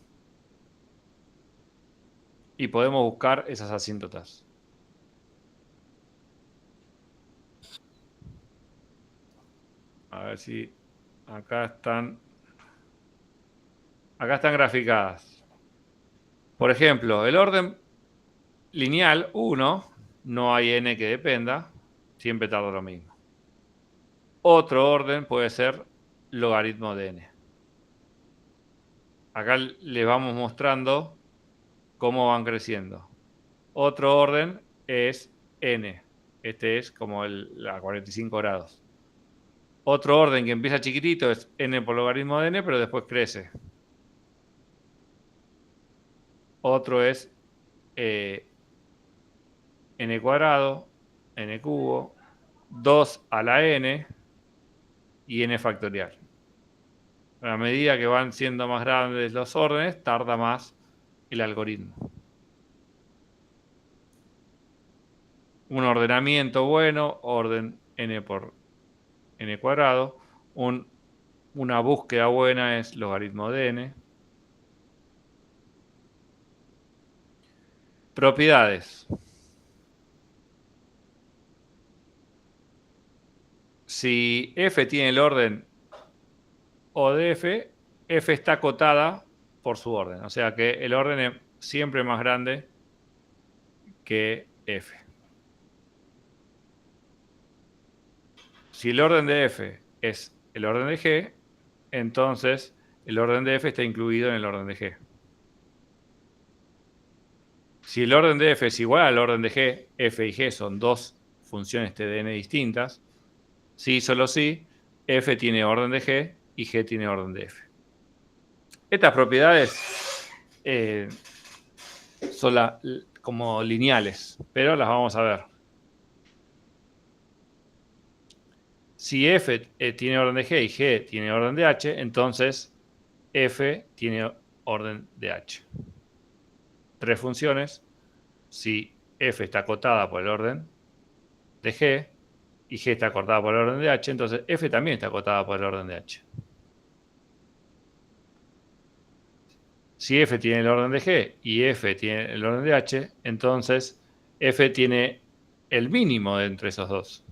Y podemos buscar esas asíntotas. A ver si acá están graficadas. Por ejemplo, el orden lineal 1, no hay n que dependa, siempre tarda lo mismo. Otro orden puede ser logaritmo de n. Acá les vamos mostrando cómo van creciendo. Otro orden es n. Este es como a 45 grados. Otro orden que empieza chiquitito es n por logaritmo de n, pero después crece. Otro es n cuadrado, n cubo, 2 a la n y n factorial. A medida que van siendo más grandes los órdenes, tarda más el algoritmo. Un ordenamiento bueno, orden n por n cuadrado. Una búsqueda buena es logaritmo de n. Propiedades. Si f tiene el orden O de f, f está acotada por su orden. O sea que el orden es siempre más grande que f. Si el orden de F es el orden de G, entonces el orden de F está incluido en el orden de G. Si el orden de F es igual al orden de G, F y G son dos funciones TDN distintas, sí, solo sí, F tiene orden de G y G tiene orden de F. Estas propiedades son como lineales, pero las vamos a ver. Si F tiene orden de G y G tiene orden de H, entonces F tiene orden de H. Tres funciones. Si F está acotada por el orden de G y G está acotada por el orden de H, entonces F también está acotada por el orden de H. Si F tiene el orden de G y F tiene el orden de H, entonces F tiene el mínimo de entre esos dos.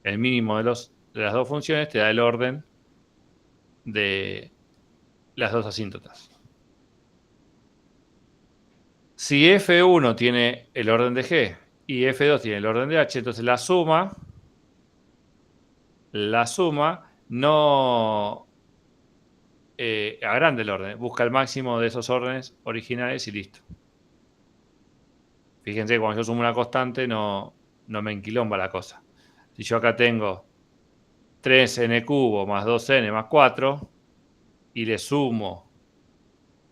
El mínimo de las dos funciones te da el orden de las dos asíntotas. Si F1 tiene el orden de G y F2 tiene el orden de H, entonces la suma no agranda el orden, busca el máximo de esos órdenes originales y listo. Fíjense, cuando yo sumo una constante no me enquilomba la cosa. Si yo acá tengo 3n cubo más 2n más 4 y le sumo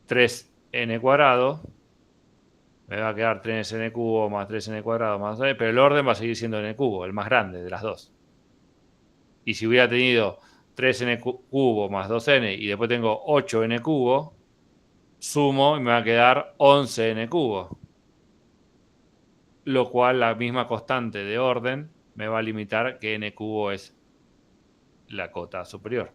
3n cuadrado, me va a quedar 3n cubo más 3n cuadrado más 2n, pero el orden va a seguir siendo n cubo, el más grande de las dos. Y si hubiera tenido 3n cubo más 2n y después tengo 8n cubo, sumo y me va a quedar 11n cubo. Lo cual la misma constante de orden me va a limitar que n cubo es la cota superior.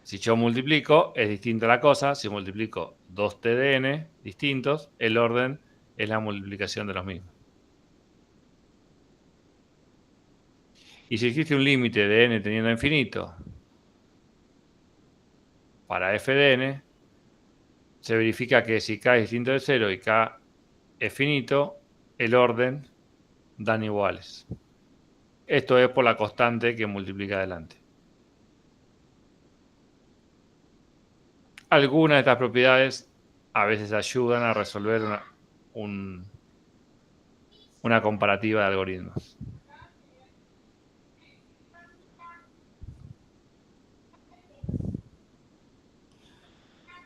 Si yo multiplico, es distinta la cosa. Si multiplico dos TDN distintos, el orden es la multiplicación de los mismos. Y si existe un límite de n teniendo a infinito para f de n, se verifica que si k es distinto de 0 y k es finito, el orden dan iguales. Esto es por la constante que multiplica adelante. Algunas de estas propiedades a veces ayudan a resolver una comparativa de algoritmos.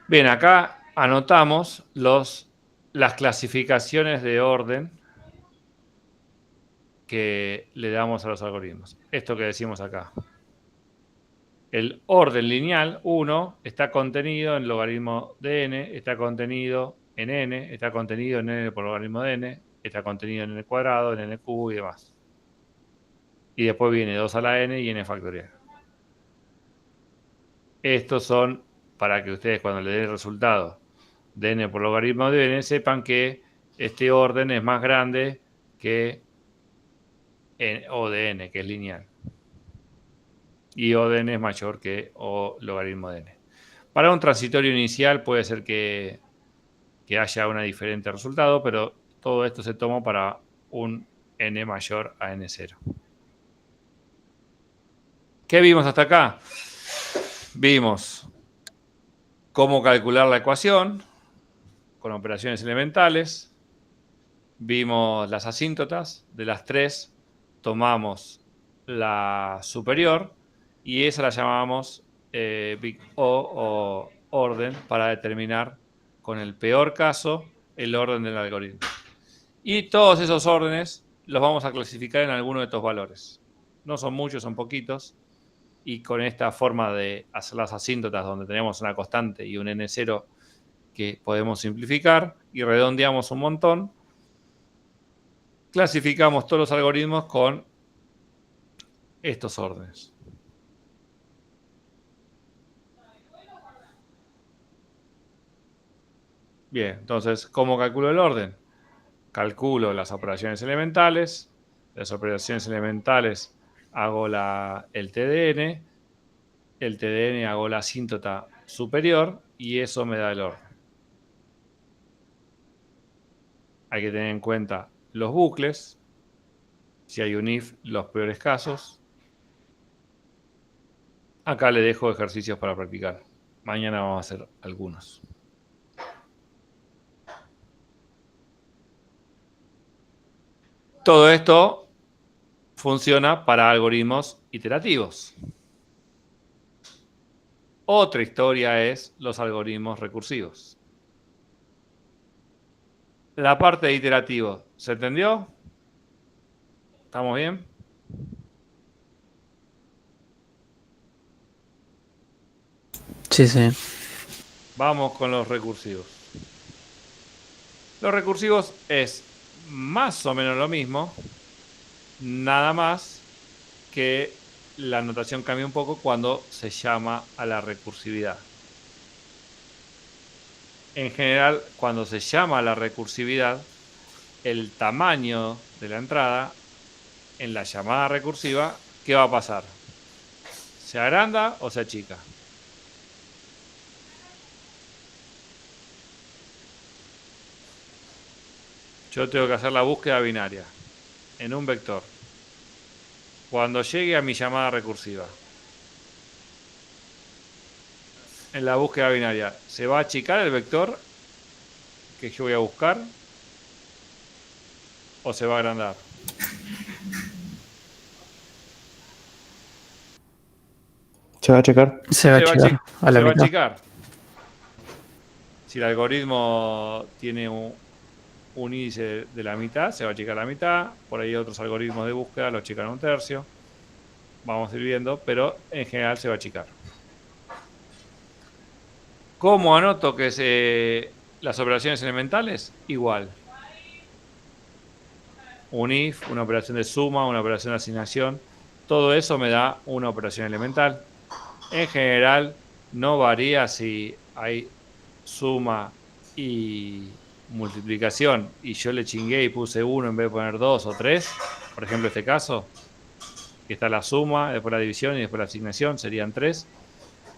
Bien, acá anotamos las clasificaciones de orden que le damos a los algoritmos. Esto que decimos acá. El orden lineal 1 está contenido en logaritmo de n, está contenido en n, está contenido en n por logaritmo de n, está contenido en n cuadrado, en n cubo y demás. Y después viene 2 a la n y n factorial. Estos son para que ustedes cuando le den el resultado de n por logaritmo de n sepan que este orden es más grande que O de n, que es lineal. Y O de n es mayor que O logaritmo de n. Para un transitorio inicial puede ser que haya un diferente resultado, pero todo esto se toma para un n mayor a n0. ¿Qué vimos hasta acá? Vimos cómo calcular la ecuación con operaciones elementales. Vimos las asíntotas. De las tres tomamos la superior y esa la llamamos Big O o orden para determinar con el peor caso el orden del algoritmo. Y todos esos órdenes los vamos a clasificar en alguno de estos valores. No son muchos, son poquitos. Y con esta forma de hacer las asíntotas donde tenemos una constante y un n0 que podemos simplificar y redondeamos un montón, clasificamos todos los algoritmos con estos órdenes. Bien, entonces, ¿cómo calculo el orden? Calculo las operaciones elementales. Las operaciones elementales hago el TDN. El TDN hago la asíntota superior y eso me da el orden. Hay que tener en cuenta los bucles. Si hay un if, los peores casos. Acá le dejo ejercicios para practicar. Mañana vamos a hacer algunos. Todo esto funciona para algoritmos iterativos. Otra historia es los algoritmos recursivos. La parte de iterativo, ¿se entendió? ¿Estamos bien? Sí, sí. Vamos con los recursivos. Los recursivos es más o menos lo mismo, nada más que la notación cambia un poco cuando se llama a la recursividad. En general, cuando se llama a la recursividad, el tamaño de la entrada en la llamada recursiva, ¿qué va a pasar? ¿Se agranda o se achica? Yo tengo que hacer la búsqueda binaria en un vector. Cuando llegue a mi llamada recursiva, en la búsqueda binaria, ¿se va a achicar el vector que yo voy a buscar o se va a agrandar? Se va a checar. Se va a checar a la se va a mitad. achicar. Si el algoritmo tiene un índice de la mitad, se va a achicar la mitad. Por ahí otros algoritmos de búsqueda lo achican a un tercio. Vamos a ir viendo, pero en general se va a achicar. ¿Cómo anoto que las operaciones elementales? Igual. Un if, una operación de suma, una operación de asignación. Todo eso me da una operación elemental. En general, no varía si hay suma y multiplicación y yo le chingué y puse 1 en vez de poner 2 o 3. Por ejemplo, este caso, que está la suma, después la división y después la asignación, serían 3.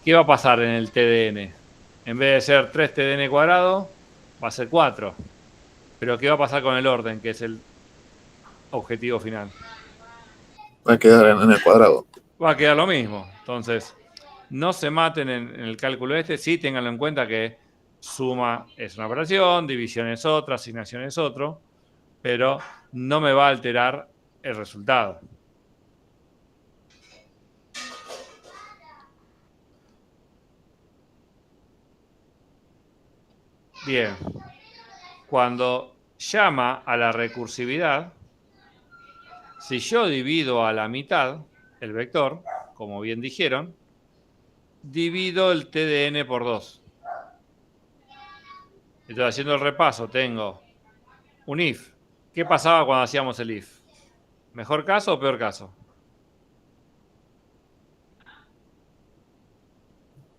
¿Qué va a pasar en el TDN? En vez de ser 3 TDN cuadrado, va a ser 4. Pero ¿qué va a pasar con el orden, que es el objetivo final? Va a quedar en el cuadrado. Va a quedar lo mismo. Entonces, no se maten en el cálculo este. Sí, ténganlo en cuenta que suma es una operación, división es otra, asignación es otro, pero no me va a alterar el resultado. Bien. Cuando llama a la recursividad, si yo divido a la mitad el vector, como bien dijeron, divido el TDN por 2. Entonces, haciendo el repaso, tengo un if. ¿Qué pasaba cuando hacíamos el if? ¿Mejor caso o peor caso?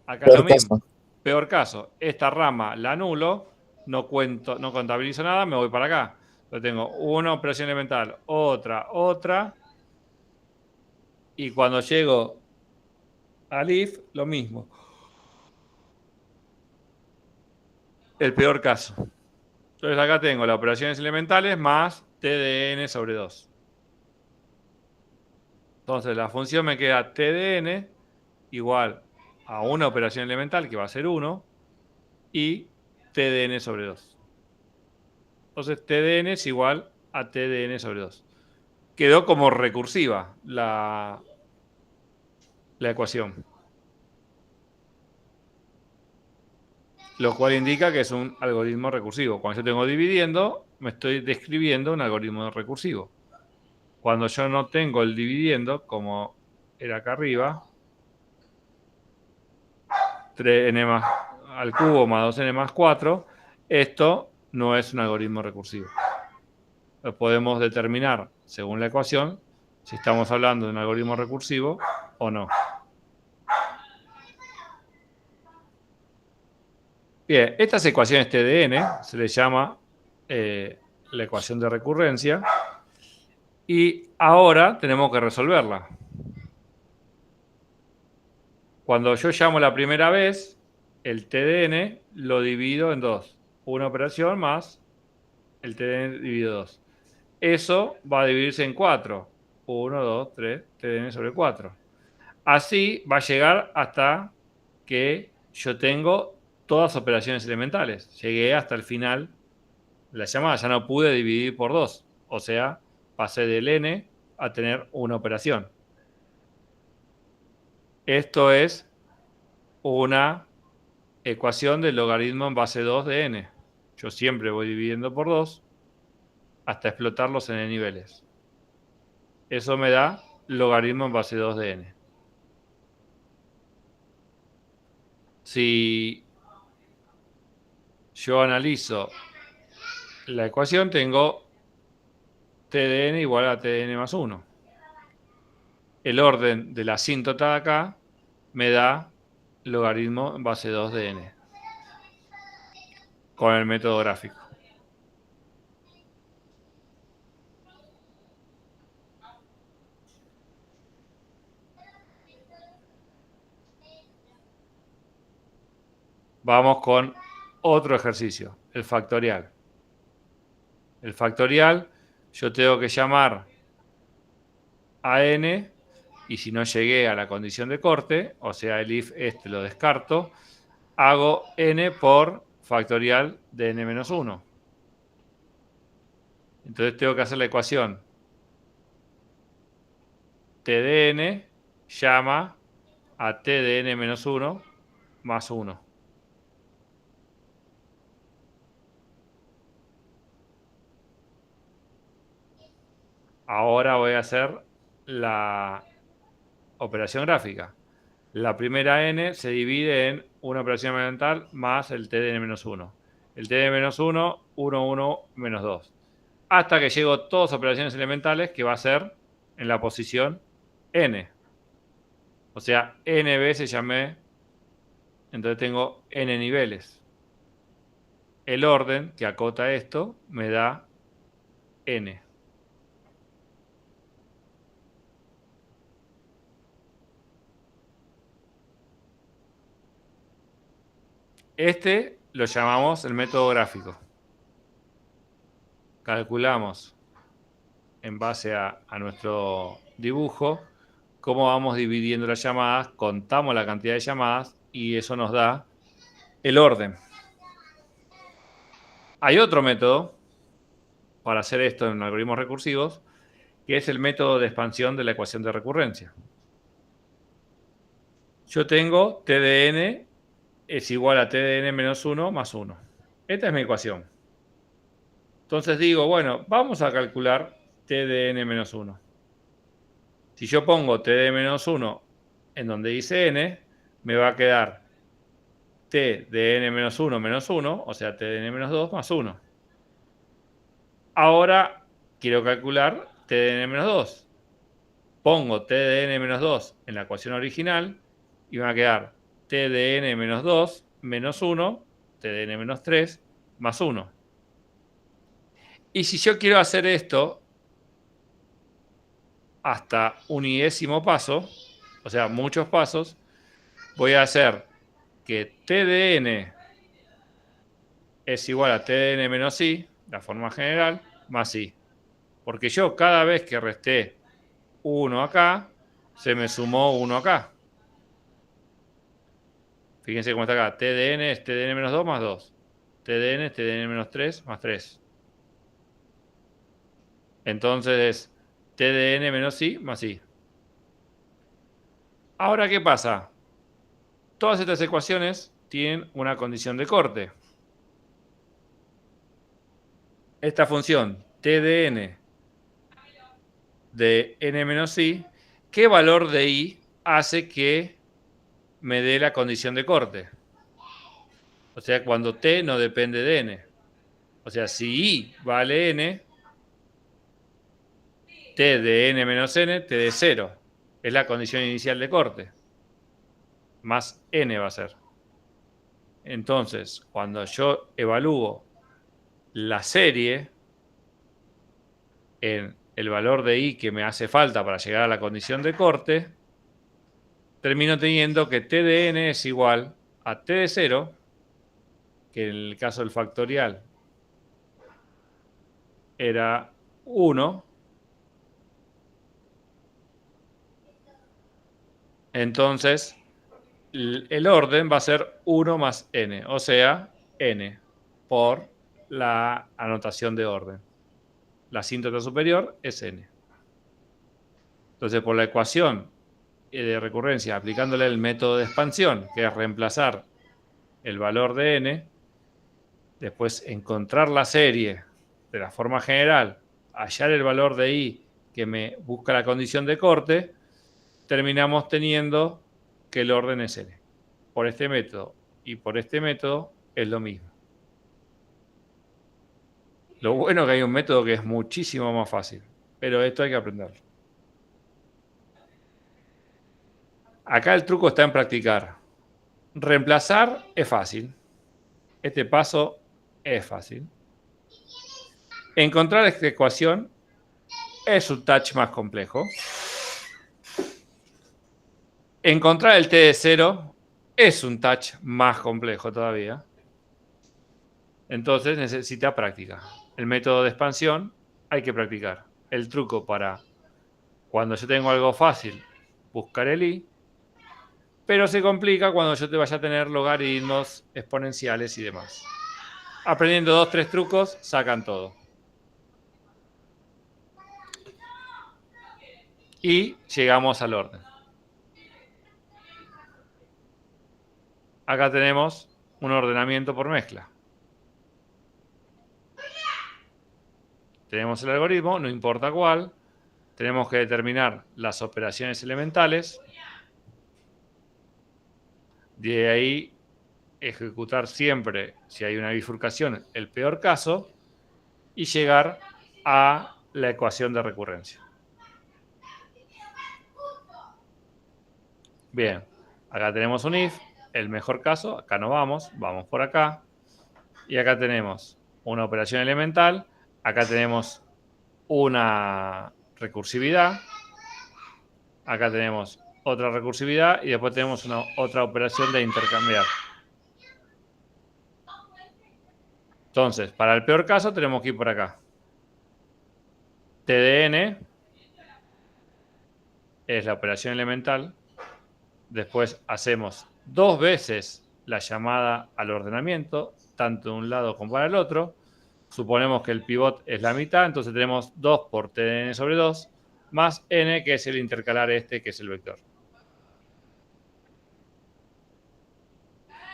Acá es lo mismo. Peor caso. Esta rama la anulo, no contabilizo nada, me voy para acá. Yo tengo una operación elemental, otra. Y cuando llego al if, lo mismo. El peor caso. Entonces acá tengo las operaciones elementales más TDN sobre 2. Entonces la función me queda TDN igual a una operación elemental que va a ser 1 y TDN sobre 2. Entonces TDN es igual a TDN sobre 2. Quedó como recursiva la ecuación. Lo cual indica que es un algoritmo recursivo. Cuando yo tengo dividiendo, me estoy describiendo un algoritmo recursivo. Cuando yo no tengo el dividiendo, como era acá arriba, 3n más al cubo más 2n más 4, esto no es un algoritmo recursivo. Lo podemos determinar, según la ecuación, si estamos hablando de un algoritmo recursivo o no. Bien, estas ecuaciones TDN se les llama la ecuación de recurrencia y ahora tenemos que resolverla. Cuando yo llamo la primera vez, el TDN lo divido en 2. Una operación más el TDN dividido 2. eso va a dividirse en 4. 1, 2, 3, TDN sobre 4. Así va a llegar hasta que yo tengo todas las operaciones elementales. Llegué hasta el final de la llamada, ya no pude dividir por 2. O sea, pasé del n a tener una operación. Esto es una ecuación del logaritmo en base 2 de n. Yo siempre voy dividiendo por 2 hasta explotarlos en n niveles. Eso me da logaritmo en base 2 de n. Si yo analizo la ecuación, tengo t de n igual a t de n más 1. El orden de la asíntota de acá me da logaritmo en base 2 de n con el método gráfico. Vamos con otro ejercicio, el factorial. El factorial, yo tengo que llamar a n, y si no llegué a la condición de corte, o sea, el if este lo descarto, hago n por factorial de n menos 1. Entonces tengo que hacer la ecuación t de n llama a t de n menos 1 más 1. Ahora voy a hacer la operación gráfica. La primera n se divide en una operación elemental más el t de n menos 1. El t de n menos 1, 1, 1, menos 2. Hasta que llego a todas las operaciones elementales, que va a ser en la posición n. O sea, n veces llamé, entonces tengo n niveles. El orden que acota esto me da n. Este lo llamamos el método gráfico. Calculamos en base a nuestro dibujo cómo vamos dividiendo las llamadas, contamos la cantidad de llamadas y eso nos da el orden. Hay otro método para hacer esto en algoritmos recursivos, que es el método de expansión de la ecuación de recurrencia. Yo tengo t de n es igual a t de n menos 1 más 1. Esta es mi ecuación. Entonces digo, bueno, vamos a calcular t de n menos 1. Si yo pongo t de menos 1 en donde dice n, me va a quedar t de n menos 1 menos 1, o sea, t de n menos 2 más 1. Ahora quiero calcular t de n menos 2. Pongo t de n menos 2 en la ecuación original y me va a quedar t de n menos 2 menos 1, t de n menos 3 más 1. Y si yo quiero hacer esto hasta un unidécimo paso, o sea, muchos pasos, voy a hacer que t de n es igual a t de n menos i, la forma general, más i. Porque yo cada vez que resté 1 acá, se me sumó 1 acá. Fíjense cómo está acá. T de n es t de n menos 2 más 2. T de n es t de n menos 3 más 3. Entonces es t de n menos i más i. Ahora, ¿qué pasa? Todas estas ecuaciones tienen una condición de corte. Esta función t de n de n menos i, ¿qué valor de i hace que me dé la condición de corte? O sea, cuando t no depende de n. O sea, si i vale n, t de n menos n, t de 0. Es la condición inicial de corte. Más n va a ser. Entonces, cuando yo evalúo la serie en el valor de i que me hace falta para llegar a la condición de corte, termino teniendo que t de n es igual a t de 0, que en el caso del factorial era 1. Entonces, el orden va a ser 1 más n, o sea, n por la anotación de orden. La asíntota superior es n. Entonces, por la ecuación de recurrencia, aplicándole el método de expansión, que es reemplazar el valor de n, después encontrar la serie de la forma general, hallar el valor de i que me busca la condición de corte, terminamos teniendo que el orden es n. Por este método y por este método es lo mismo. Lo bueno es que hay un método que es muchísimo más fácil, pero esto hay que aprenderlo. Acá el truco está en practicar. Reemplazar es fácil. Este paso es fácil. Encontrar esta ecuación es un touch más complejo. Encontrar el t de 0 es un touch más complejo todavía. Entonces necesita práctica. El método de expansión hay que practicar. El truco para cuando yo tengo algo fácil, buscar el i, pero se complica cuando yo te vaya a tener logaritmos exponenciales y demás. Aprendiendo 2 o 3 trucos, sacan todo. Y llegamos al orden. Acá tenemos un ordenamiento por mezcla. Tenemos el algoritmo, no importa cuál. Tenemos que determinar las operaciones elementales. De ahí ejecutar siempre, si hay una bifurcación, el peor caso. Y llegar a la ecuación de recurrencia. Bien, acá tenemos un if, el mejor caso, acá no vamos por acá. Y acá tenemos una operación elemental, acá tenemos una recursividad, acá tenemos otra recursividad y después tenemos otra operación de intercambiar. Entonces, para el peor caso tenemos que ir por acá. T de n es la operación elemental. Después hacemos 2 veces la llamada al ordenamiento, tanto de un lado como para el otro. Suponemos que el pivot es la mitad, entonces tenemos 2 por t de n sobre 2, más n, que es el intercalar este, que es el vector.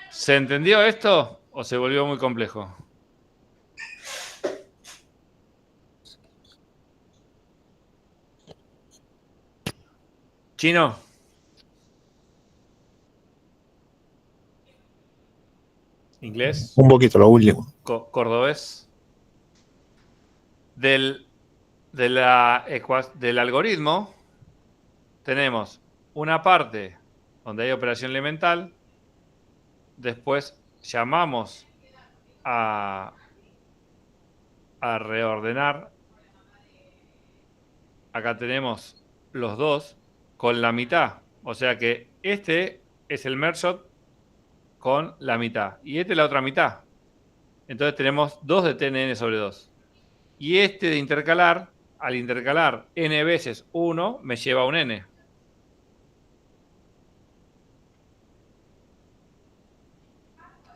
¿Se entendió esto o se volvió muy complejo? ¿Chino? ¿Inglés? Un poquito, lo último. ¿Cordobés? Del algoritmo tenemos una parte donde hay operación elemental, después llamamos a reordenar, acá tenemos los dos con la mitad, o sea que este es el merge con la mitad y este la otra mitad, entonces tenemos 2 de tn sobre 2. Y este de intercalar, al intercalar n veces 1, me lleva a un n.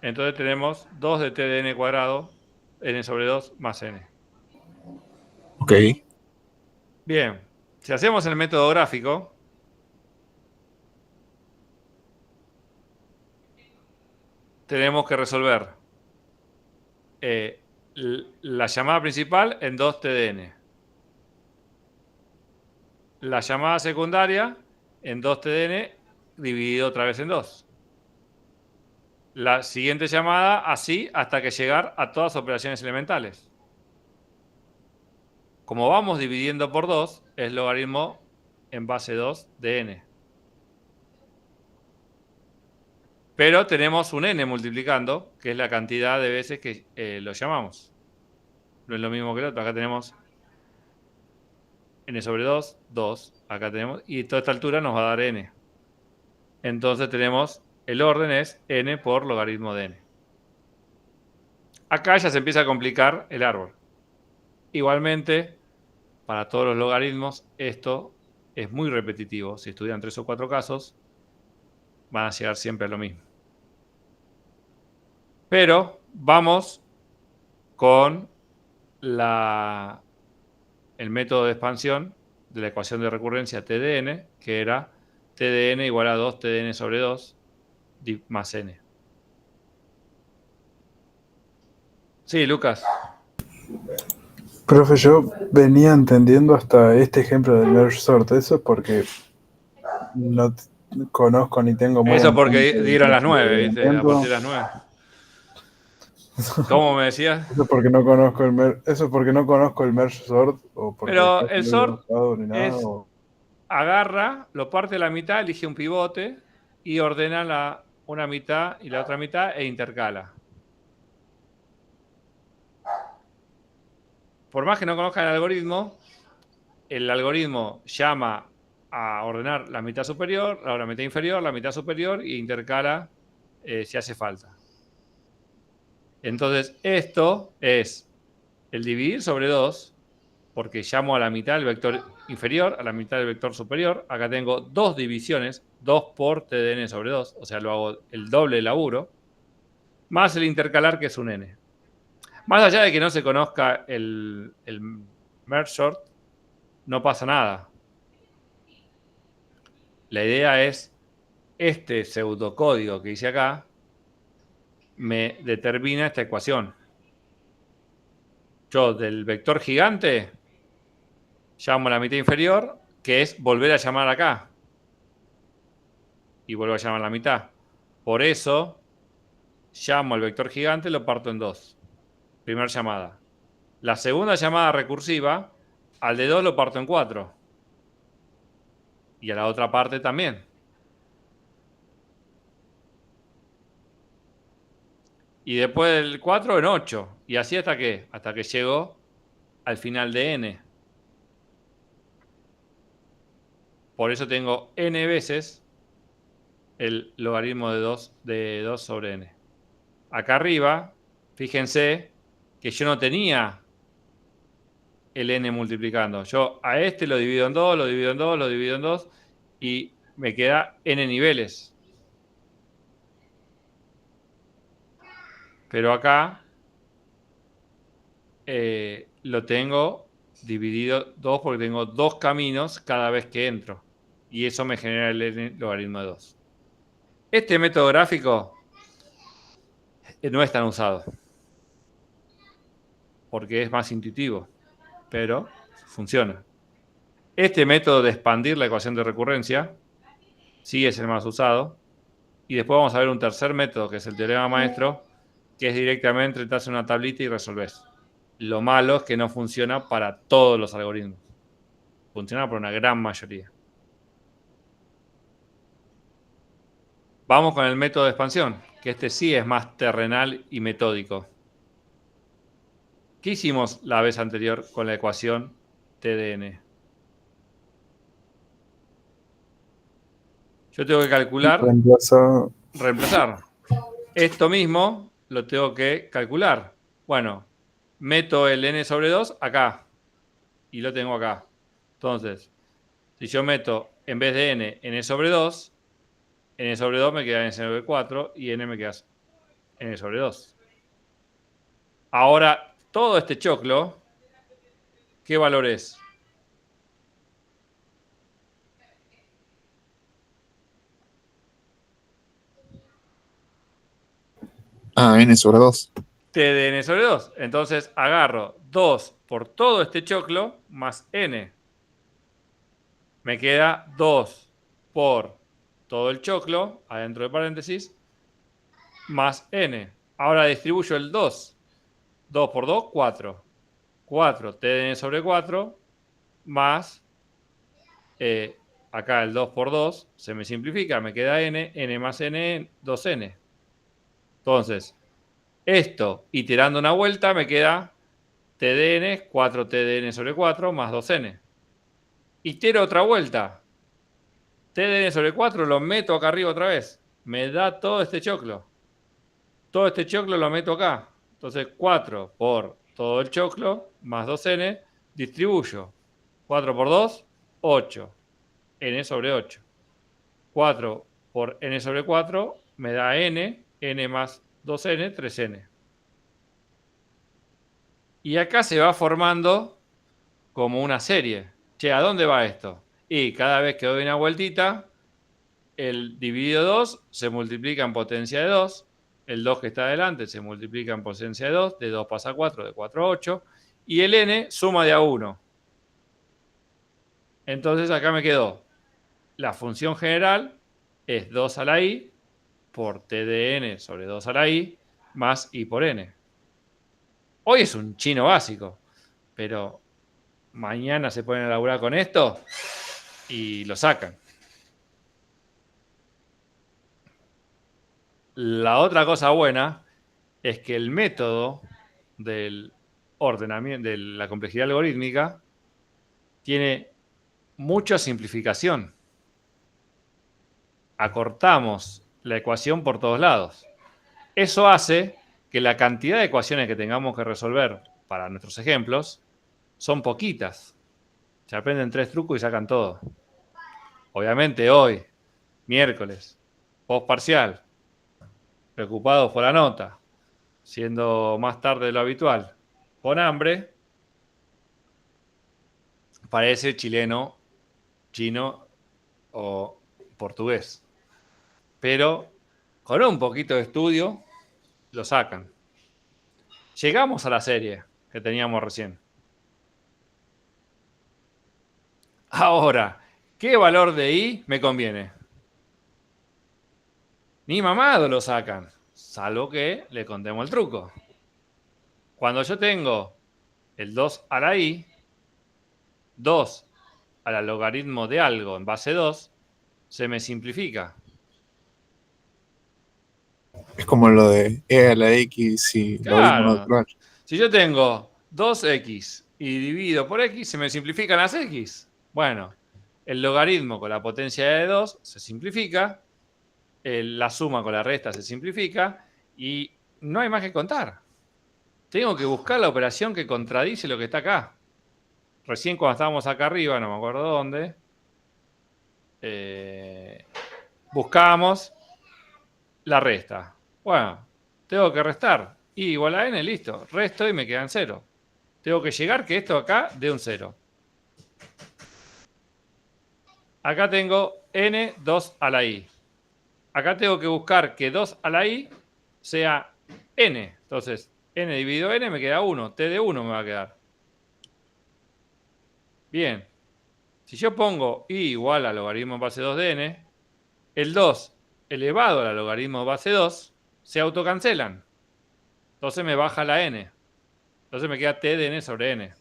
Entonces tenemos 2 de t de n cuadrado, n sobre 2 más n. Ok. Bien, si hacemos el método gráfico, tenemos que resolver la llamada principal en 2 t de n. La llamada secundaria en 2 t de n dividido otra vez en 2. La siguiente llamada así hasta que llegar a todas las operaciones elementales. Como vamos dividiendo por 2, es logaritmo en base 2 de n. Pero tenemos un n multiplicando, que es la cantidad de veces que lo llamamos. No es lo mismo que el otro. Acá tenemos n sobre 2, 2. Acá tenemos, y toda esta altura nos va a dar n. Entonces tenemos, el orden es n por logaritmo de n. Acá ya se empieza a complicar el árbol. Igualmente, para todos los logaritmos, esto es muy repetitivo. Si estudian 3 o 4 casos, van a llegar siempre a lo mismo. Pero vamos con el método de expansión de la ecuación de recurrencia TdN, que era TdN igual a 2 TdN sobre 2 más n. Sí, Lucas. Profe, yo venía entendiendo hasta este ejemplo del merge sort. Eso es porque no conozco ni tengo muy Eso en porque mente dieron las 9, ¿viste? A entendimiento. partir de las 9. ¿Cómo me decías? Eso es porque no conozco el merge sort o porque Pero casi el no lo he sort usado ni nada. es agarra, lo parte a la mitad, elige un pivote y ordena una mitad y la otra mitad e intercala. Por más que no conozcan el algoritmo llama a ordenar la mitad superior, la mitad inferior, la mitad superior e intercala si hace falta. Entonces, esto es el dividir sobre 2, porque llamo a la mitad del vector inferior, a la mitad del vector superior. Acá tengo dos divisiones, 2 por TdN sobre 2, o sea, lo hago el doble de laburo, más el intercalar, que es un n. Más allá de que no se conozca el merge sort, no pasa nada. La idea es, este pseudocódigo que hice acá me determina esta ecuación. Yo del vector gigante llamo a la mitad inferior, que es volver a llamar acá. Y vuelvo a llamar a la mitad. Por eso, llamo al vector gigante y lo parto en 2. Primera llamada. La segunda llamada recursiva, al de 2 lo parto en 4. Y a la otra parte también. Y después del 4 en 8. Y así hasta que llego al final de n. Por eso tengo n veces el logaritmo de 2 sobre n. Acá arriba, fíjense que yo no tenía el n multiplicando. Yo a este lo divido en 2, lo divido en 2, lo divido en 2 y me queda n niveles. Pero acá lo tengo dividido 2 porque tengo 2 caminos cada vez que entro. Y eso me genera el n logaritmo de 2. Este método gráfico no es tan usado porque es más intuitivo, pero funciona. Este método de expandir la ecuación de recurrencia sí es el más usado. Y después vamos a ver un tercer método, que es el teorema maestro, que es directamente te hace una tablita y resolvés. Lo malo es que no funciona para todos los algoritmos. Funciona para una gran mayoría. Vamos con el método de expansión, que este sí es más terrenal y metódico. ¿Qué hicimos la vez anterior con la ecuación TdN? Yo tengo que calcular, reemplazar. Esto mismo lo tengo que calcular. Bueno, meto el n sobre 2 acá y lo tengo acá. Entonces, si yo meto en vez de n sobre 2, n sobre 2 me queda n sobre 4 y n me queda n sobre 2. Ahora, todo este choclo, ¿qué valor es? N sobre 2. T de n sobre 2. Entonces agarro 2 por todo este choclo más n. Me queda 2 por todo el choclo, adentro de paréntesis, más n. Ahora distribuyo el 2. 2 por 2, 4. 4 t de n sobre 4 más, acá el 2 por 2 se me simplifica, me queda n más n, 2n. Entonces, esto iterando una vuelta me queda TdN, 4 TdN sobre 4 más 2n. Itero otra vuelta. TdN sobre 4 lo meto acá arriba otra vez. Me da todo este choclo. Todo este choclo lo meto acá. Entonces 4 por todo el choclo más 2n, distribuyo. 4 por 2, 8. N sobre 8. 4 por n sobre 4 me da n. N más 2n, 3n. Y acá se va formando como una serie. Che, ¿a dónde va esto? Y cada vez que doy una vueltita, el dividido 2 se multiplica en potencia de 2. El 2 que está adelante se multiplica en potencia de 2. De 2 pasa a 4, de 4 a 8. Y el n suma de a 1. Entonces acá me quedó. La función general es 2 a la i por t de n sobre 2 a la i más i por n. Hoy es un chino básico, pero mañana se ponen a laburar con esto y lo sacan. La otra cosa buena es que el método del ordenamiento, de la complejidad algorítmica, tiene mucha simplificación. Acortamos la ecuación por todos lados. Eso hace que la cantidad de ecuaciones que tengamos que resolver para nuestros ejemplos son poquitas. Se aprenden 3 trucos y sacan todo. Obviamente hoy, miércoles, post parcial, preocupados por la nota, siendo más tarde de lo habitual, con hambre, parece chileno, chino o portugués. Pero con un poquito de estudio lo sacan. Llegamos a la serie que teníamos recién. Ahora, ¿qué valor de i me conviene? Ni mamado lo sacan, salvo que le contemos el truco. Cuando yo tengo el 2 a la i, 2 al logaritmo de algo en base 2, se me simplifica. Es como lo de e a la x y logaritmo Claro. natural. Si yo tengo 2x y divido por x, se me simplifican las x. Bueno, el logaritmo con la potencia de 2 se simplifica, la suma con la resta se simplifica y no hay más que contar. Tengo que buscar la operación que contradice lo que está acá. Recién cuando estábamos acá arriba, no me acuerdo dónde, buscábamos la resta. Bueno, tengo que restar. I igual a n, listo. Resto y me quedan 0. Tengo que llegar que esto acá dé un 0. Acá tengo n 2 a la i. Acá tengo que buscar que 2 a la i sea n. Entonces, n dividido n me queda 1. T de 1 me va a quedar. Bien. Si yo pongo i igual al logaritmo en base 2 de n, el 2 elevado al logaritmo en base 2 se autocancelan. Entonces me baja la n. Entonces me queda t de n sobre n.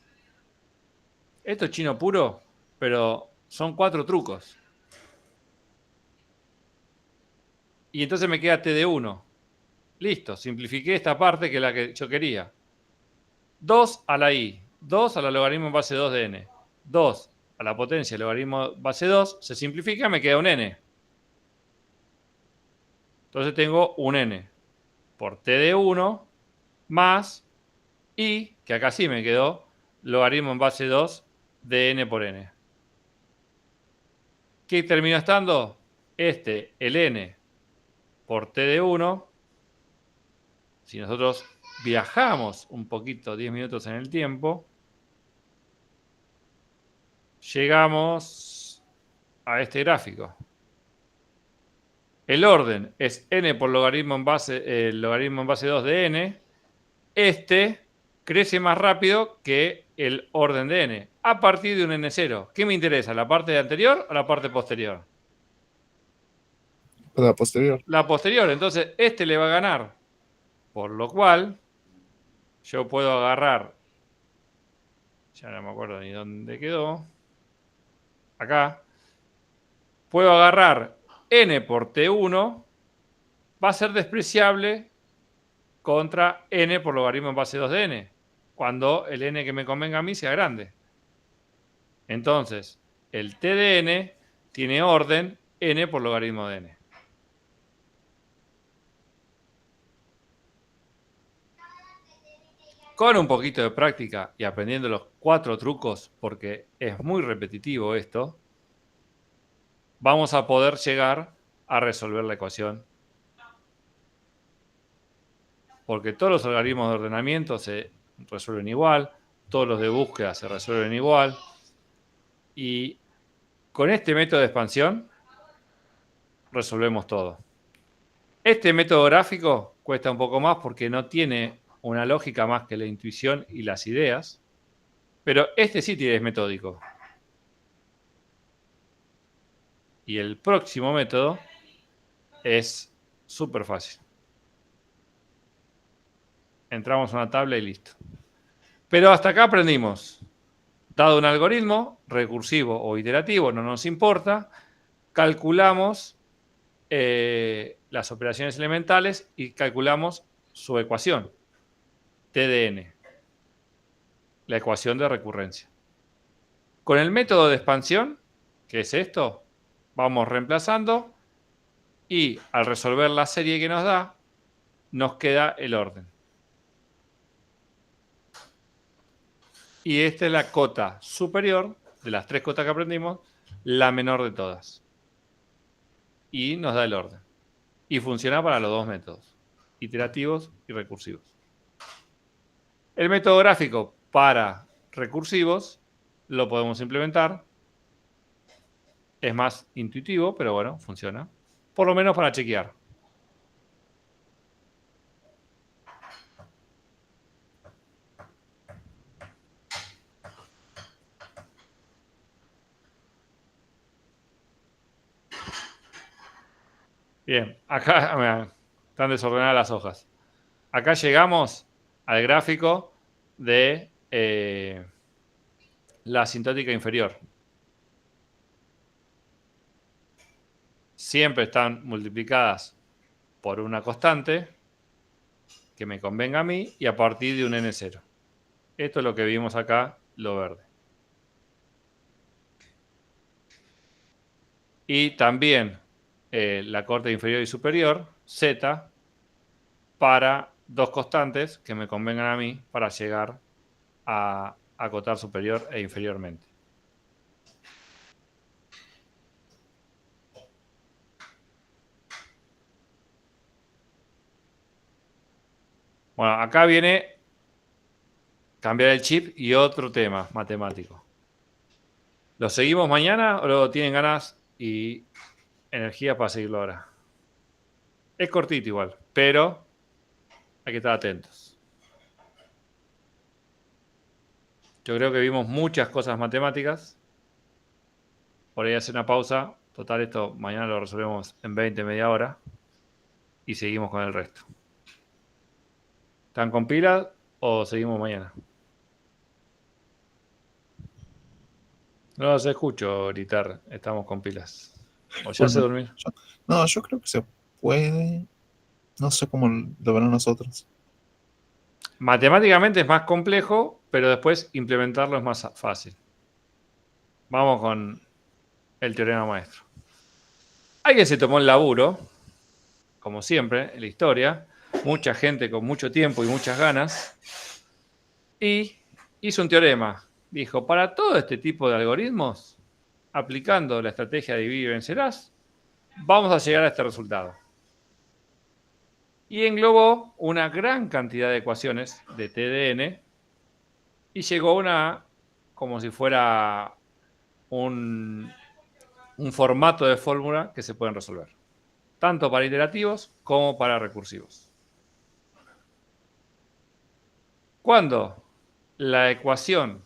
Esto es chino puro, pero son 4 trucos. Y entonces me queda t de 1. Listo, simplifiqué esta parte que es la que yo quería. 2 a la i, 2 a la logaritmo en base 2 de n. 2 a la potencia del logaritmo base 2, se simplifica, me queda un n. Entonces tengo un n por t de 1 más i, que acá sí me quedó, logaritmo en base 2 de n por n. ¿Qué terminó estando? El n por t de 1. Si nosotros viajamos un poquito, 10 minutos en el tiempo, llegamos a este gráfico. El orden es n por logaritmo en base, el logaritmo en base 2 de n. Este crece más rápido que el orden de n, a partir de un n0. ¿Qué me interesa? ¿La parte anterior o la parte posterior? La posterior. La posterior. Entonces, este le va a ganar. Por lo cual, yo puedo agarrar, ya no me acuerdo ni dónde quedó, acá, puedo agarrar n por t1, va a ser despreciable contra n por logaritmo en base 2 de n, cuando el n que me convenga a mí sea grande. Entonces, el t de n tiene orden n por logaritmo de n. Con un poquito de práctica y aprendiendo los 4 trucos, porque es muy repetitivo esto, vamos a poder llegar a resolver la ecuación. Porque todos los algoritmos de ordenamiento se resuelven igual, todos los de búsqueda se resuelven igual. Y con este método de expansión resolvemos todo. Este método gráfico cuesta un poco más porque no tiene una lógica más que la intuición y las ideas. Pero este sí es metódico. Y el próximo método es súper fácil. Entramos a una tabla y listo. Pero hasta acá aprendimos. Dado un algoritmo, recursivo o iterativo, no nos importa, calculamos las operaciones elementales y calculamos su ecuación, TDN, la ecuación de recurrencia. Con el método de expansión, que es esto, vamos reemplazando y al resolver la serie que nos da, nos queda el orden. Y esta es la cota superior, de las 3 cotas que aprendimos, la menor de todas. Y nos da el orden. Y funciona para los 2 métodos, iterativos y recursivos. El método gráfico para recursivos lo podemos implementar. Es más intuitivo, pero bueno, funciona. Por lo menos para chequear. Bien, acá mirá, están desordenadas las hojas. Acá llegamos al gráfico de la asintótica inferior. Siempre están multiplicadas por una constante que me convenga a mí y a partir de un n0. Esto es lo que vimos acá, lo verde. Y también la corte inferior y superior, z, para 2 constantes que me convengan a mí para llegar a acotar superior e inferiormente. Bueno, acá viene cambiar el chip y otro tema matemático. ¿Lo seguimos mañana o lo tienen ganas y energía para seguirlo ahora? Es cortito igual, pero hay que estar atentos. Yo creo que vimos muchas cosas matemáticas. Por ahí hacer una pausa. Total, esto mañana lo resolvemos en 20, media hora. Y seguimos con el resto. ¿Están con pilas o seguimos mañana? No los escucho gritar, estamos con pilas. ¿O ya se durmió? No, yo creo que se puede. No sé cómo lo verán nosotros. Matemáticamente es más complejo, pero después implementarlo es más fácil. Vamos con el teorema maestro. Alguien se tomó el laburo, como siempre en la historia, mucha gente con mucho tiempo y muchas ganas, y hizo un teorema. Dijo, para todo este tipo de algoritmos, aplicando la estrategia de divide y vencerás, vamos a llegar a este resultado. Y englobó una gran cantidad de ecuaciones de TDN y llegó a una, como si fuera un formato de fórmula que se pueden resolver, tanto para iterativos como para recursivos. Cuando la ecuación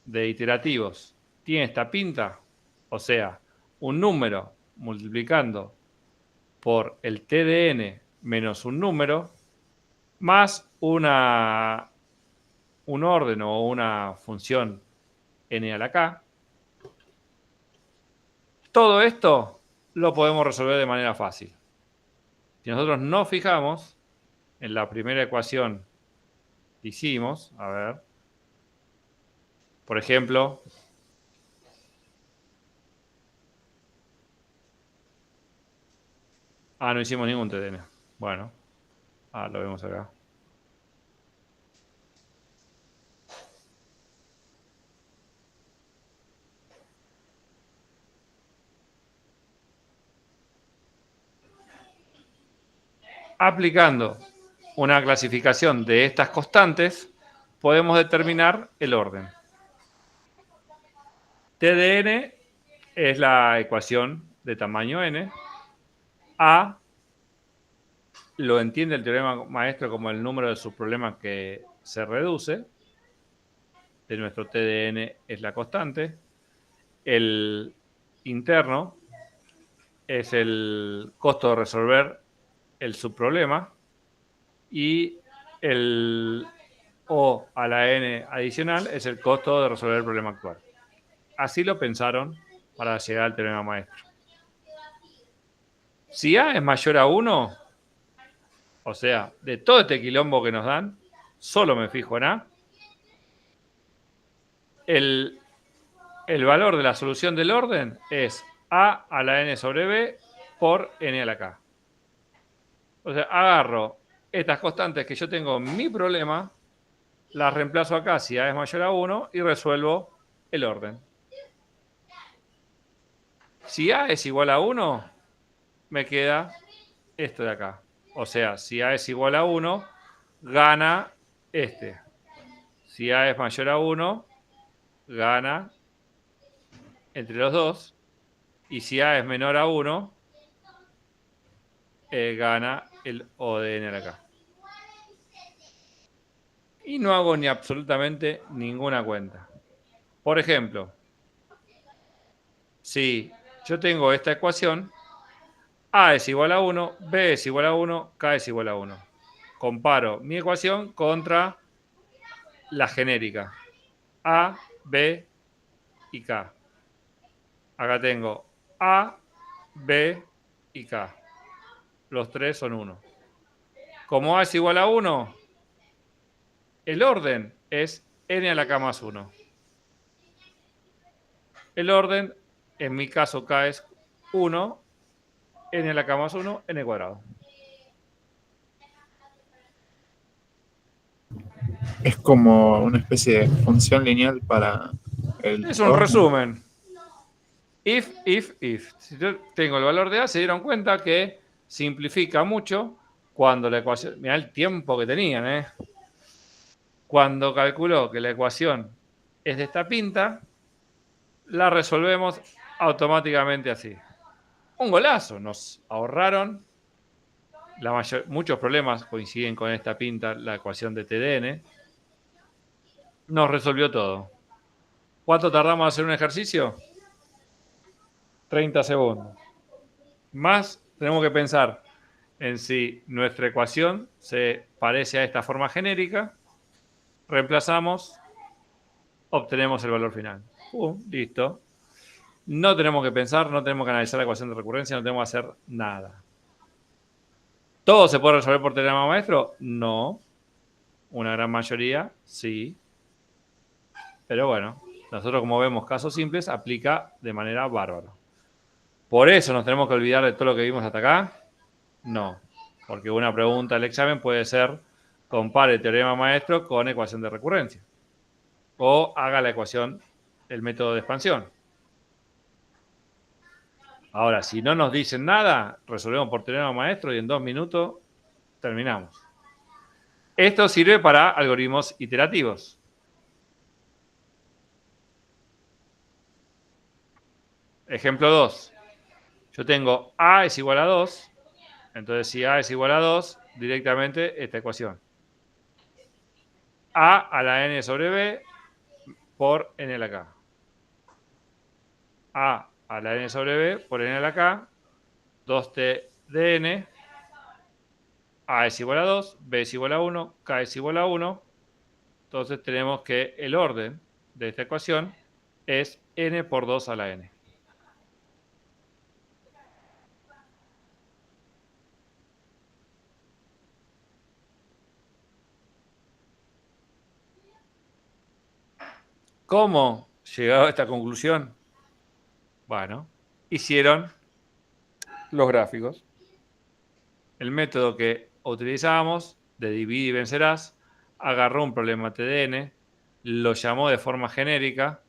de iterativos tiene esta pinta, o sea, un número multiplicando por el TDN menos un número, más un orden o una función n a la k, todo esto lo podemos resolver de manera fácil. Si nosotros nos fijamos en la primera ecuación que hicimos, a ver, por ejemplo, no hicimos ningún TDN. Bueno, lo vemos acá. Aplicando una clasificación de estas constantes, podemos determinar el orden. T de n es la ecuación de tamaño n. A lo entiende el teorema maestro como el número de subproblemas que se reduce. De nuestro T de n es la constante. El interno es el costo de resolver el subproblema. Y el O a la n adicional es el costo de resolver el problema actual. Así lo pensaron para llegar al teorema maestro. Si A es mayor a 1, o sea, de todo este quilombo que nos dan, solo me fijo en A, el valor de la solución del orden es A a la n sobre B por n a la k. O sea, agarro estas constantes que yo tengo en mi problema, las reemplazo acá si A es mayor a 1 y resuelvo el orden. Si A es igual a 1, me queda esto de acá. O sea, si A es igual a 1, gana este. Si A es mayor a 1, gana entre los dos. Y si A es menor a 1, gana el O de n a la k. Y no hago ni absolutamente ninguna cuenta. Por ejemplo, si yo tengo esta ecuación, A es igual a 1, B es igual a 1, K es igual a 1. Comparo mi ecuación contra la genérica. A, B y K. Acá tengo A, B y K. Los tres son 1. Como A es igual a 1, el orden es n a la k más 1. El orden, en mi caso K es 1, n a la k más 1, n cuadrado. Es como una especie de función lineal para el Es un orden. resumen. If. Si yo tengo el valor de A, se dieron cuenta que simplifica mucho cuando la ecuación... Mirá el tiempo que tenían, ¿eh? Cuando calculó que la ecuación es de esta pinta, la resolvemos automáticamente así. Un golazo. Nos ahorraron. Muchos problemas coinciden con esta pinta, la ecuación de TDN. Nos resolvió todo. ¿Cuánto tardamos en hacer un ejercicio? 30 segundos. Más tenemos que pensar en si nuestra ecuación se parece a esta forma genérica. Reemplazamos, obtenemos el valor final. Listo. No tenemos que pensar, no tenemos que analizar la ecuación de recurrencia, no tenemos que hacer nada. ¿Todo se puede resolver por teorema maestro? No. Una gran mayoría, sí. Pero bueno, nosotros como vemos casos simples, aplica de manera bárbara. ¿Por eso nos tenemos que olvidar de todo lo que vimos hasta acá? No. Porque una pregunta del examen puede ser: compare el teorema maestro con ecuación de recurrencia. O haga la ecuación, el método de expansión. Ahora, si no nos dicen nada, resolvemos por teorema maestro y en 2 minutos terminamos. Esto sirve para algoritmos iterativos. Ejemplo 2. Yo tengo A es igual a 2. Entonces, si A es igual a 2, directamente esta ecuación. A a la n sobre B por n a la k. A a la n sobre B por n a la k, 2t de n. A es igual a 2, B es igual a 1, K es igual a 1. Entonces tenemos que el orden de esta ecuación es n por 2 a la n. ¿Cómo llegado a esta conclusión? Bueno, hicieron los gráficos. El método que utilizábamos de dividir y vencerás agarró un problema TDN, lo llamó de forma genérica.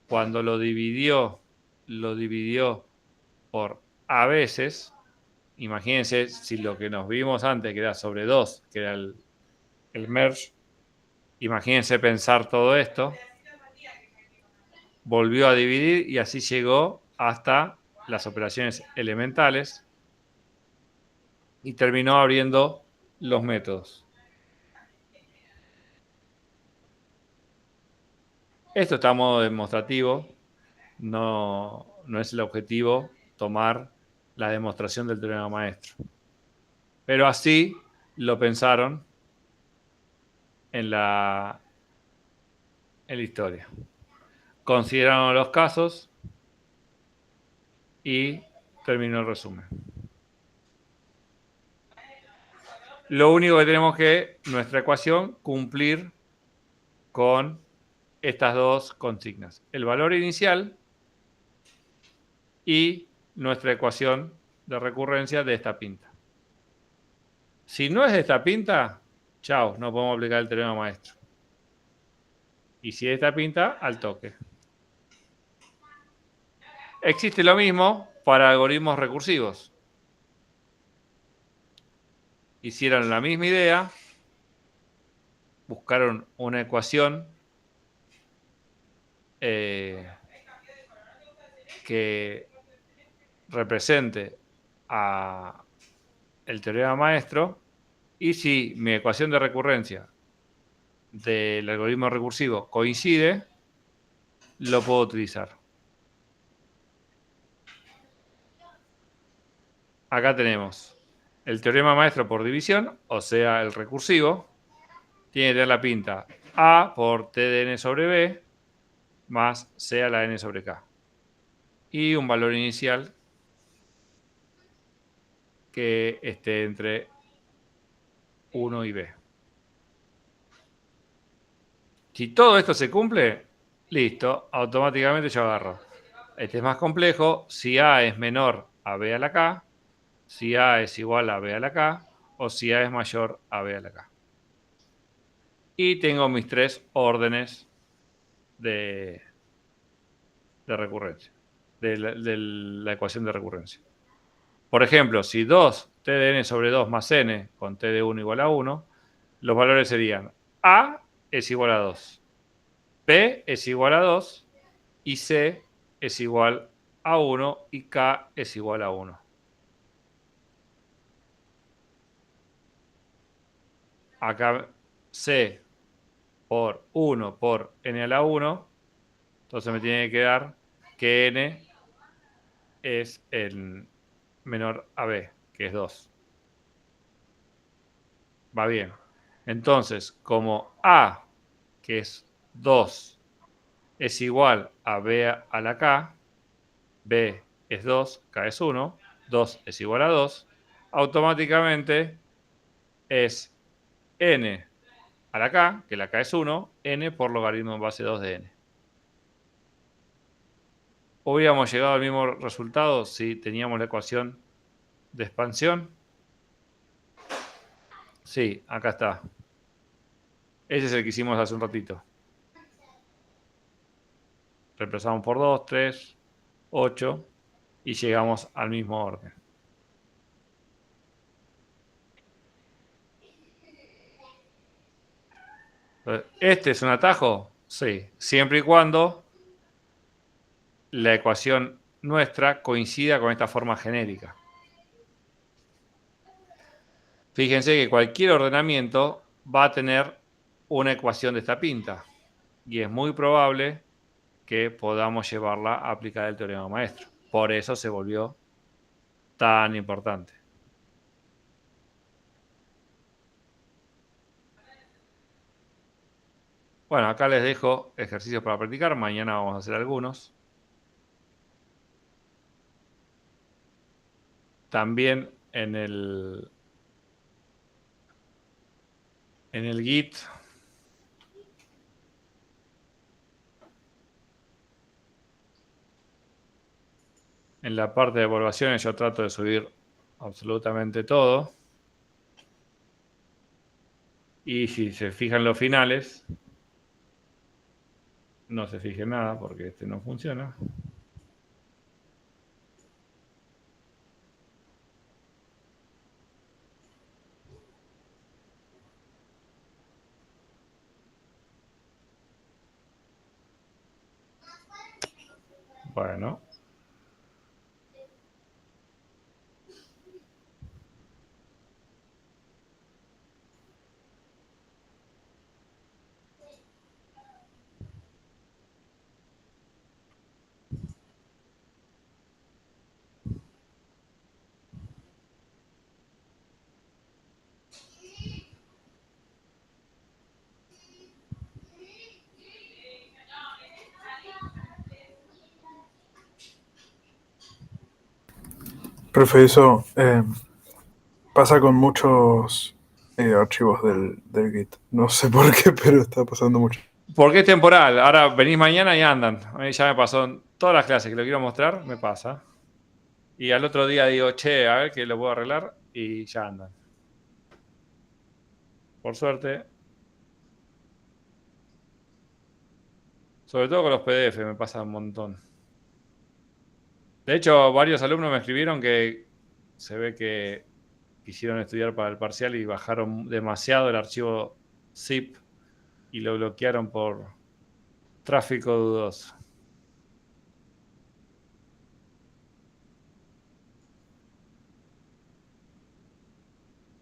Cuando lo dividió por a veces, imagínense si lo que nos vimos antes, que era sobre 2, que era el merge, imagínense pensar todo esto, volvió a dividir y así llegó hasta las operaciones elementales y terminó abriendo los métodos. Esto está a modo demostrativo, no es el objetivo tomar la demostración del teorema maestro. Pero así lo pensaron en la historia. Consideraron los casos y terminó el resumen. Lo único que tenemos que, nuestra ecuación, cumplir con estas dos consignas. El valor inicial y nuestra ecuación de recurrencia de esta pinta. Si no es de esta pinta, chao, no podemos aplicar el teorema maestro. Y si es de esta pinta, al toque. Existe lo mismo para algoritmos recursivos. Hicieron la misma idea, buscaron una ecuación que represente a el teorema maestro, y si mi ecuación de recurrencia del algoritmo recursivo coincide, lo puedo utilizar. Acá tenemos el teorema maestro por división, o sea, el recursivo, tiene que tener la pinta A por T de n sobre B más C a la n sobre K. Y un valor inicial que esté entre 1 y B. Si todo esto se cumple, listo, automáticamente yo agarro. Este es más complejo. Si A es menor a B a la K, si A es igual a B a la K, o si A es mayor a B a la K. Y tengo mis tres órdenes de recurrencia, de la ecuación de recurrencia. Por ejemplo, si 2 t de n sobre 2 más n con t de 1 igual a 1, los valores serían A es igual a 2, B es igual a 2 y C es igual a 1 y K es igual a 1. Acá C por 1 por n a la 1, entonces me tiene que dar que n es el menor a b, que es 2. Va bien. Entonces, como a, que es 2, es igual a b a la k, b es 2, k es 1, 2 es igual a 2, automáticamente es n a la k, que la k es 1, n por logaritmo en base 2 de n. Hubiéramos llegado al mismo resultado si teníamos la ecuación de expansión. Sí, acá está. Ese es el que hicimos hace un ratito. Reemplazamos por 2, 3, 8 y llegamos al mismo orden. ¿Este es un atajo? Sí, siempre y cuando la ecuación nuestra coincida con esta forma genérica. Fíjense que cualquier ordenamiento va a tener una ecuación de esta pinta y es muy probable que podamos llevarla a aplicar el teorema maestro. Por eso se volvió tan importante. Bueno, acá les dejo ejercicios para practicar. Mañana vamos a hacer algunos. También en el Git en la parte de evaluaciones yo trato de subir absolutamente todo. Y si se fijan los finales, no se fijen nada porque este no funciona. Bueno. Profe, eso pasa con muchos archivos del Git. No sé por qué, pero está pasando mucho. Porque es temporal. Ahora venís mañana y andan. A mí ya me pasó en todas las clases que lo quiero mostrar, me pasa. Y al otro día digo, che, a ver que lo puedo arreglar y ya andan. Por suerte. Sobre todo con los PDF me pasa un montón. De hecho, varios alumnos me escribieron que se ve que quisieron estudiar para el parcial y bajaron demasiado el archivo zip y lo bloquearon por tráfico dudoso.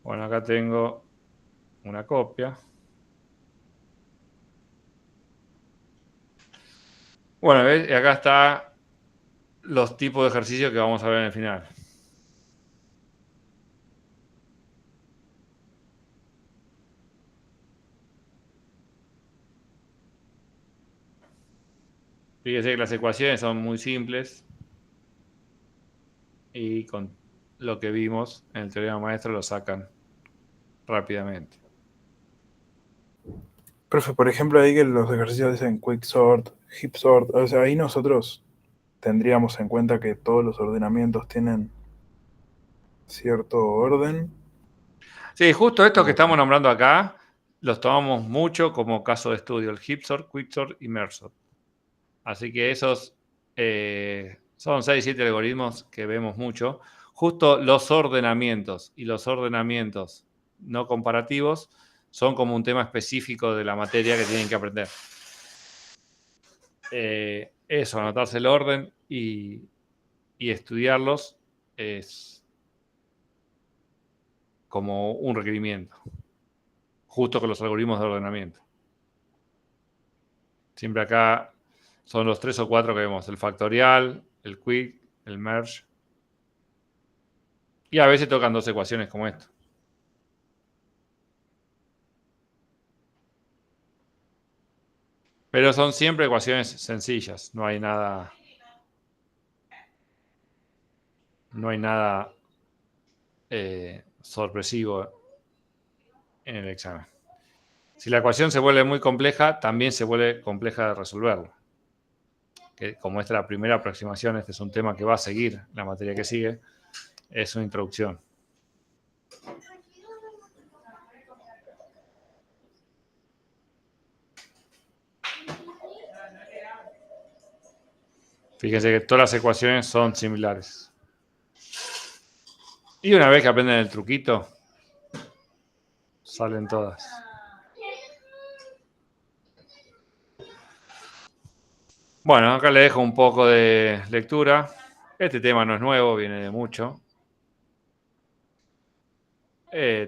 Bueno, acá tengo una copia. Bueno, ¿ves? Y acá está los tipos de ejercicios que vamos a ver en el final. Fíjese que las ecuaciones son muy simples y con lo que vimos en el teorema maestro lo sacan rápidamente. Profe, por ejemplo, ahí que los ejercicios dicen quick sort, heap sort, o sea, ahí nosotros tendríamos en cuenta que todos los ordenamientos tienen cierto orden. Sí, justo estos que estamos nombrando acá los tomamos mucho como caso de estudio, el heap sort, quick sort y merge sort. Así que esos son 6, 7 algoritmos que vemos mucho. Justo los ordenamientos y los ordenamientos no comparativos son como un tema específico de la materia que tienen que aprender. Eso, anotarse el orden y estudiarlos es como un requerimiento, justo con los algoritmos de ordenamiento. Siempre acá son los 3 o 4 que vemos, el factorial, el quick, el merge. Y a veces tocan 2 ecuaciones como esto. Pero son siempre ecuaciones sencillas, no hay nada sorpresivo en el examen. Si la ecuación se vuelve muy compleja, también se vuelve compleja de resolverla. Que como esta es la primera aproximación, este es un tema que va a seguir la materia que sigue, es una introducción. Fíjense que todas las ecuaciones son similares. Y una vez que aprenden el truquito, salen todas. Bueno, acá le dejo un poco de lectura. Este tema no es nuevo, viene de mucho.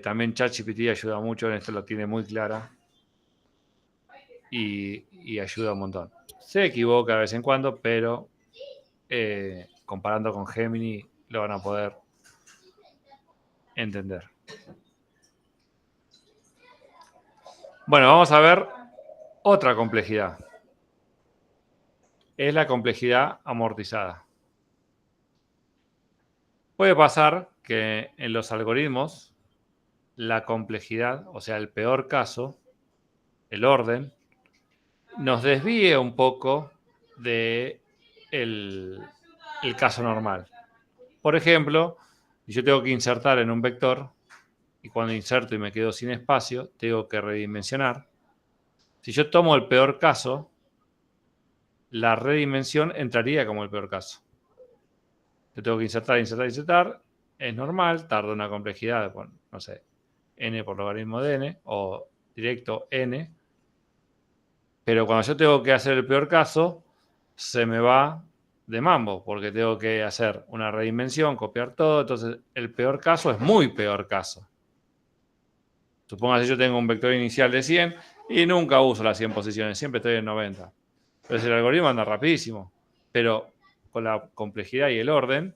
También ChatGPT ayuda mucho, en esto lo tiene muy clara. Y ayuda un montón. Se equivoca de vez en cuando, pero comparando con Gemini lo van a poder entender. Bueno, vamos a ver otra complejidad. Es la complejidad amortizada. Puede pasar que en los algoritmos la complejidad, o sea, el peor caso, el orden, nos desvíe un poco de el caso normal. Por ejemplo, yo tengo que insertar en un vector y cuando inserto y me quedo sin espacio, tengo que redimensionar. Si yo tomo el peor caso, la redimensión entraría como el peor caso. Yo tengo que insertar. Es normal, tarda una complejidad de, no sé, n por logaritmo de n o directo n. Pero cuando yo tengo que hacer el peor caso, se me va de mambo, porque tengo que hacer una redimensión, copiar todo. Entonces, el peor caso es muy peor caso. Supongamos que yo tengo un vector inicial de 100 y nunca uso las 100 posiciones, siempre estoy en 90. Entonces, el algoritmo anda rapidísimo, pero con la complejidad y el orden,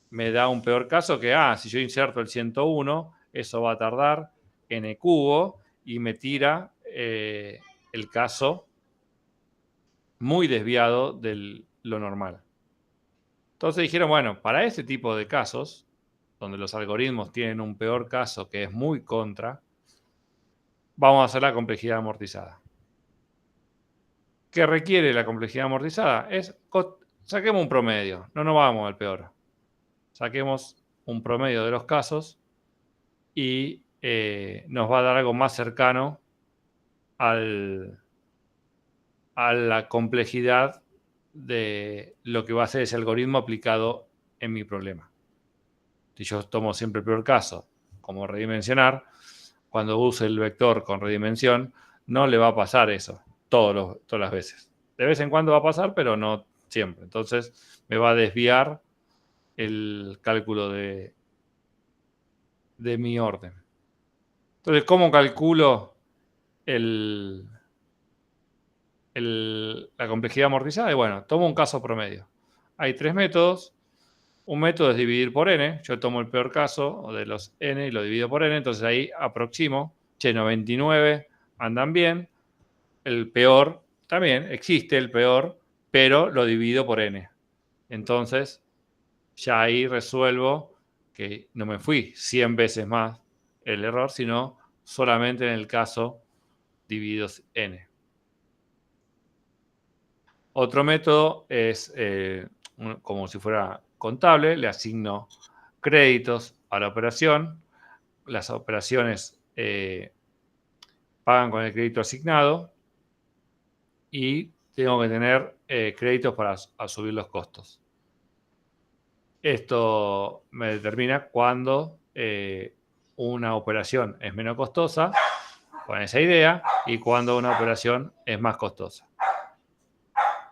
me da un peor caso que, si yo inserto el 101, eso va a tardar n cubo y me tira el caso muy desviado de lo normal. Entonces dijeron, bueno, para este tipo de casos, donde los algoritmos tienen un peor caso que es muy contra, vamos a hacer la complejidad amortizada. ¿Qué requiere la complejidad amortizada? Saquemos un promedio, no nos vamos al peor. Saquemos un promedio de los casos y nos va a dar algo más cercano a la complejidad de lo que va a ser ese algoritmo aplicado en mi problema. Si yo tomo siempre el peor caso, como redimensionar, cuando use el vector con redimensión, no le va a pasar eso todas las veces. De vez en cuando va a pasar, pero no siempre. Entonces me va a desviar el cálculo de mi orden. Entonces, ¿cómo calculo la complejidad amortizada? Y bueno, tomo un caso promedio. Hay 3 métodos. Un método es dividir por n. Yo tomo el peor caso de los n y lo divido por n. Entonces ahí aproximo. 99 andan bien. El peor también. Existe el peor, pero lo divido por n. Entonces ya ahí resuelvo que no me fui 100 veces más el error, sino solamente en el caso divididos n. Otro método es como si fuera contable, le asigno créditos a la operación. Las operaciones pagan con el crédito asignado y tengo que tener créditos para subir los costos. Esto me determina cuándo una operación es menos costosa, con esa idea, y cuándo una operación es más costosa.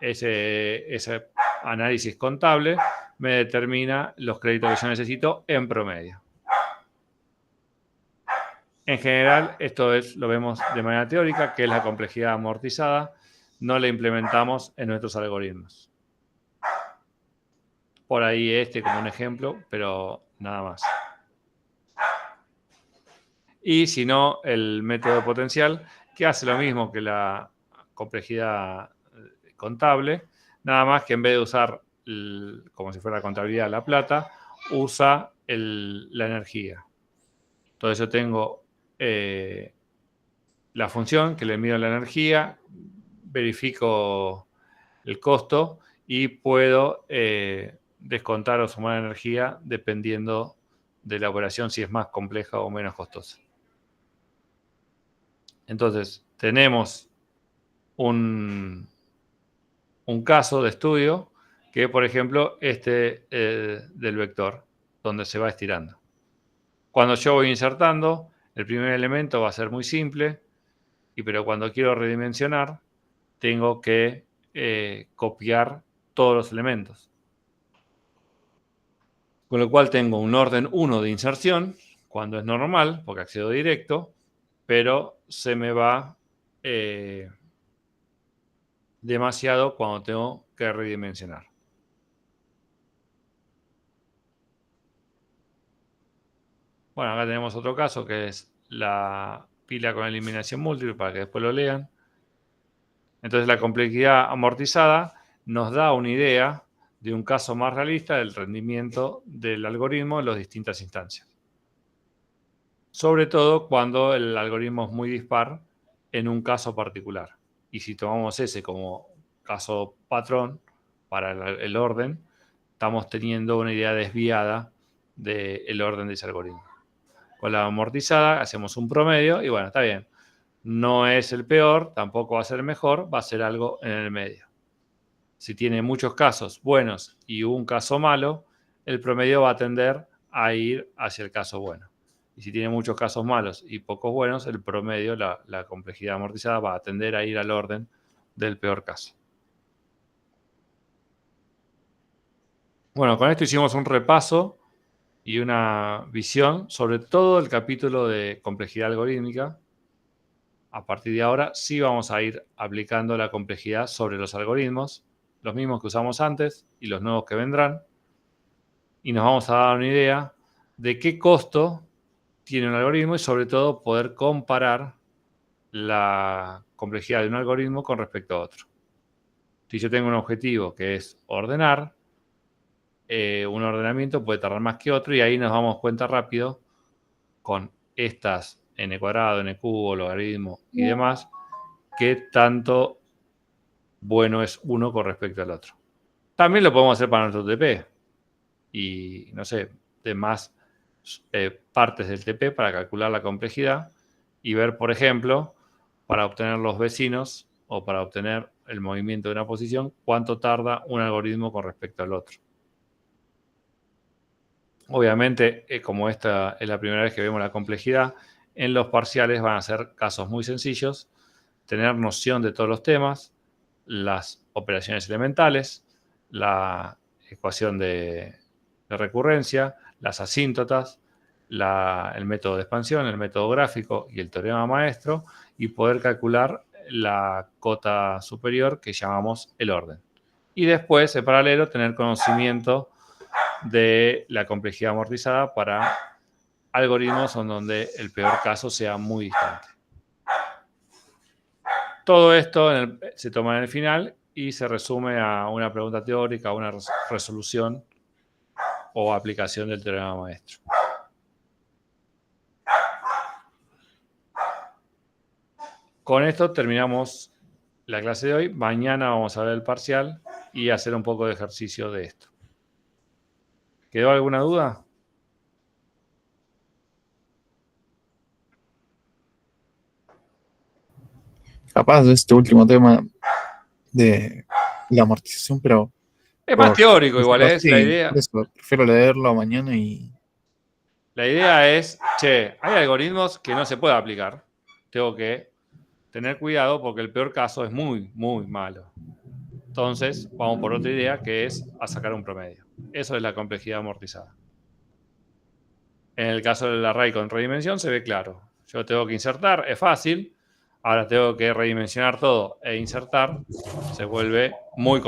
Ese análisis contable me determina los créditos que yo necesito en promedio. En general, esto lo vemos de manera teórica, que es la complejidad amortizada. No la implementamos en nuestros algoritmos. Por ahí como un ejemplo, pero nada más. Y si no, el método potencial, que hace lo mismo que la complejidad contable, nada más que en vez de usar, como si fuera la contabilidad, la plata, usa la energía. Entonces yo tengo la función que le mido la energía, verifico el costo y puedo descontar o sumar energía dependiendo de la operación, si es más compleja o menos costosa. Entonces, tenemos un caso de estudio que, por ejemplo, del vector, donde se va estirando. Cuando yo voy insertando, el primer elemento va a ser muy simple, pero cuando quiero redimensionar, tengo que copiar todos los elementos. Con lo cual tengo un orden 1 de inserción, cuando es normal, porque accedo directo, pero se me va demasiado cuando tengo que redimensionar. Bueno, acá tenemos otro caso que es la pila con eliminación múltiple, para que después lo lean. Entonces la complejidad amortizada nos da una idea de un caso más realista del rendimiento del algoritmo en las distintas instancias. Sobre todo cuando el algoritmo es muy dispar en un caso particular. Y si tomamos ese como caso patrón para el orden, estamos teniendo una idea desviada del orden de ese algoritmo. Con la amortizada hacemos un promedio y bueno, está bien. No es el peor, tampoco va a ser el mejor, va a ser algo en el medio. Si tiene muchos casos buenos y un caso malo, el promedio va a tender a ir hacia el caso bueno. Y si tiene muchos casos malos y pocos buenos, el promedio, la complejidad amortizada, va a tender a ir al orden del peor caso. Bueno, con esto hicimos un repaso y una visión sobre todo el capítulo de complejidad algorítmica. A partir de ahora sí vamos a ir aplicando la complejidad sobre los algoritmos, los mismos que usamos antes y los nuevos que vendrán. Y nos vamos a dar una idea de qué costo tiene un algoritmo y sobre todo poder comparar la complejidad de un algoritmo con respecto a otro. Si yo tengo un objetivo que es ordenar, un ordenamiento puede tardar más que otro y ahí nos damos cuenta rápido con estas n cuadrado, n cubo, logaritmo y demás, qué tanto bueno es uno con respecto al otro. También lo podemos hacer para nuestro TP y, no sé, de más partes del TP para calcular la complejidad y ver, por ejemplo, para obtener los vecinos o para obtener el movimiento de una posición, cuánto tarda un algoritmo con respecto al otro. Obviamente, como esta es la primera vez que vemos la complejidad, en los parciales van a ser casos muy sencillos, tener noción de todos los temas, las operaciones elementales, la ecuación de recurrencia, las asíntotas, el método de expansión, el método gráfico y el teorema maestro, y poder calcular la cota superior que llamamos el orden. Y después, en paralelo, tener conocimiento de la complejidad amortizada para algoritmos en donde el peor caso sea muy distante. Todo esto se toma en el final y se resume a una pregunta teórica, a una resolución o aplicación del teorema maestro. Con esto terminamos la clase de hoy. Mañana vamos a ver el parcial y hacer un poco de ejercicio de esto. ¿Quedó alguna duda? Capaz de este último tema de la amortización, pero Es más teórico igual, ¿eh? sí, La idea, por eso, prefiero leerlo mañana y la idea es, hay algoritmos que no se puede aplicar. Tengo que tener cuidado porque el peor caso es muy, muy malo. Entonces, vamos por otra idea que es a sacar un promedio. Eso es la complejidad amortizada. En el caso del array con redimensión se ve claro. Yo tengo que insertar, es fácil. Ahora tengo que redimensionar todo e insertar. Se vuelve muy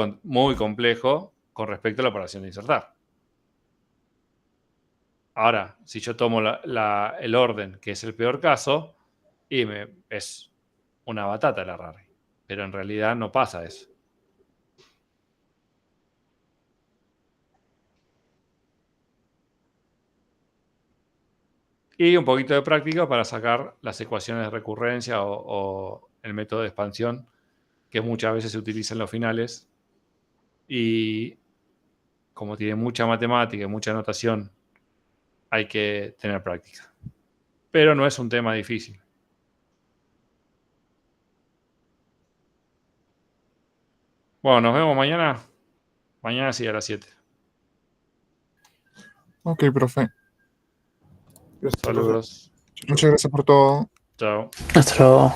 complejo con respecto a la operación de insertar. Ahora, si yo tomo el orden, que es el peor caso, es una batata el array. Pero en realidad no pasa eso. Y un poquito de práctica para sacar las ecuaciones de recurrencia o el método de expansión que muchas veces se utiliza en los finales. Y como tiene mucha matemática y mucha notación, hay que tener práctica. Pero no es un tema difícil. Bueno, nos vemos mañana. Mañana sí, a las 7. ok, profe. Gracias, profe. Saludos. Muchas gracias por todo. Chao. Hasta luego.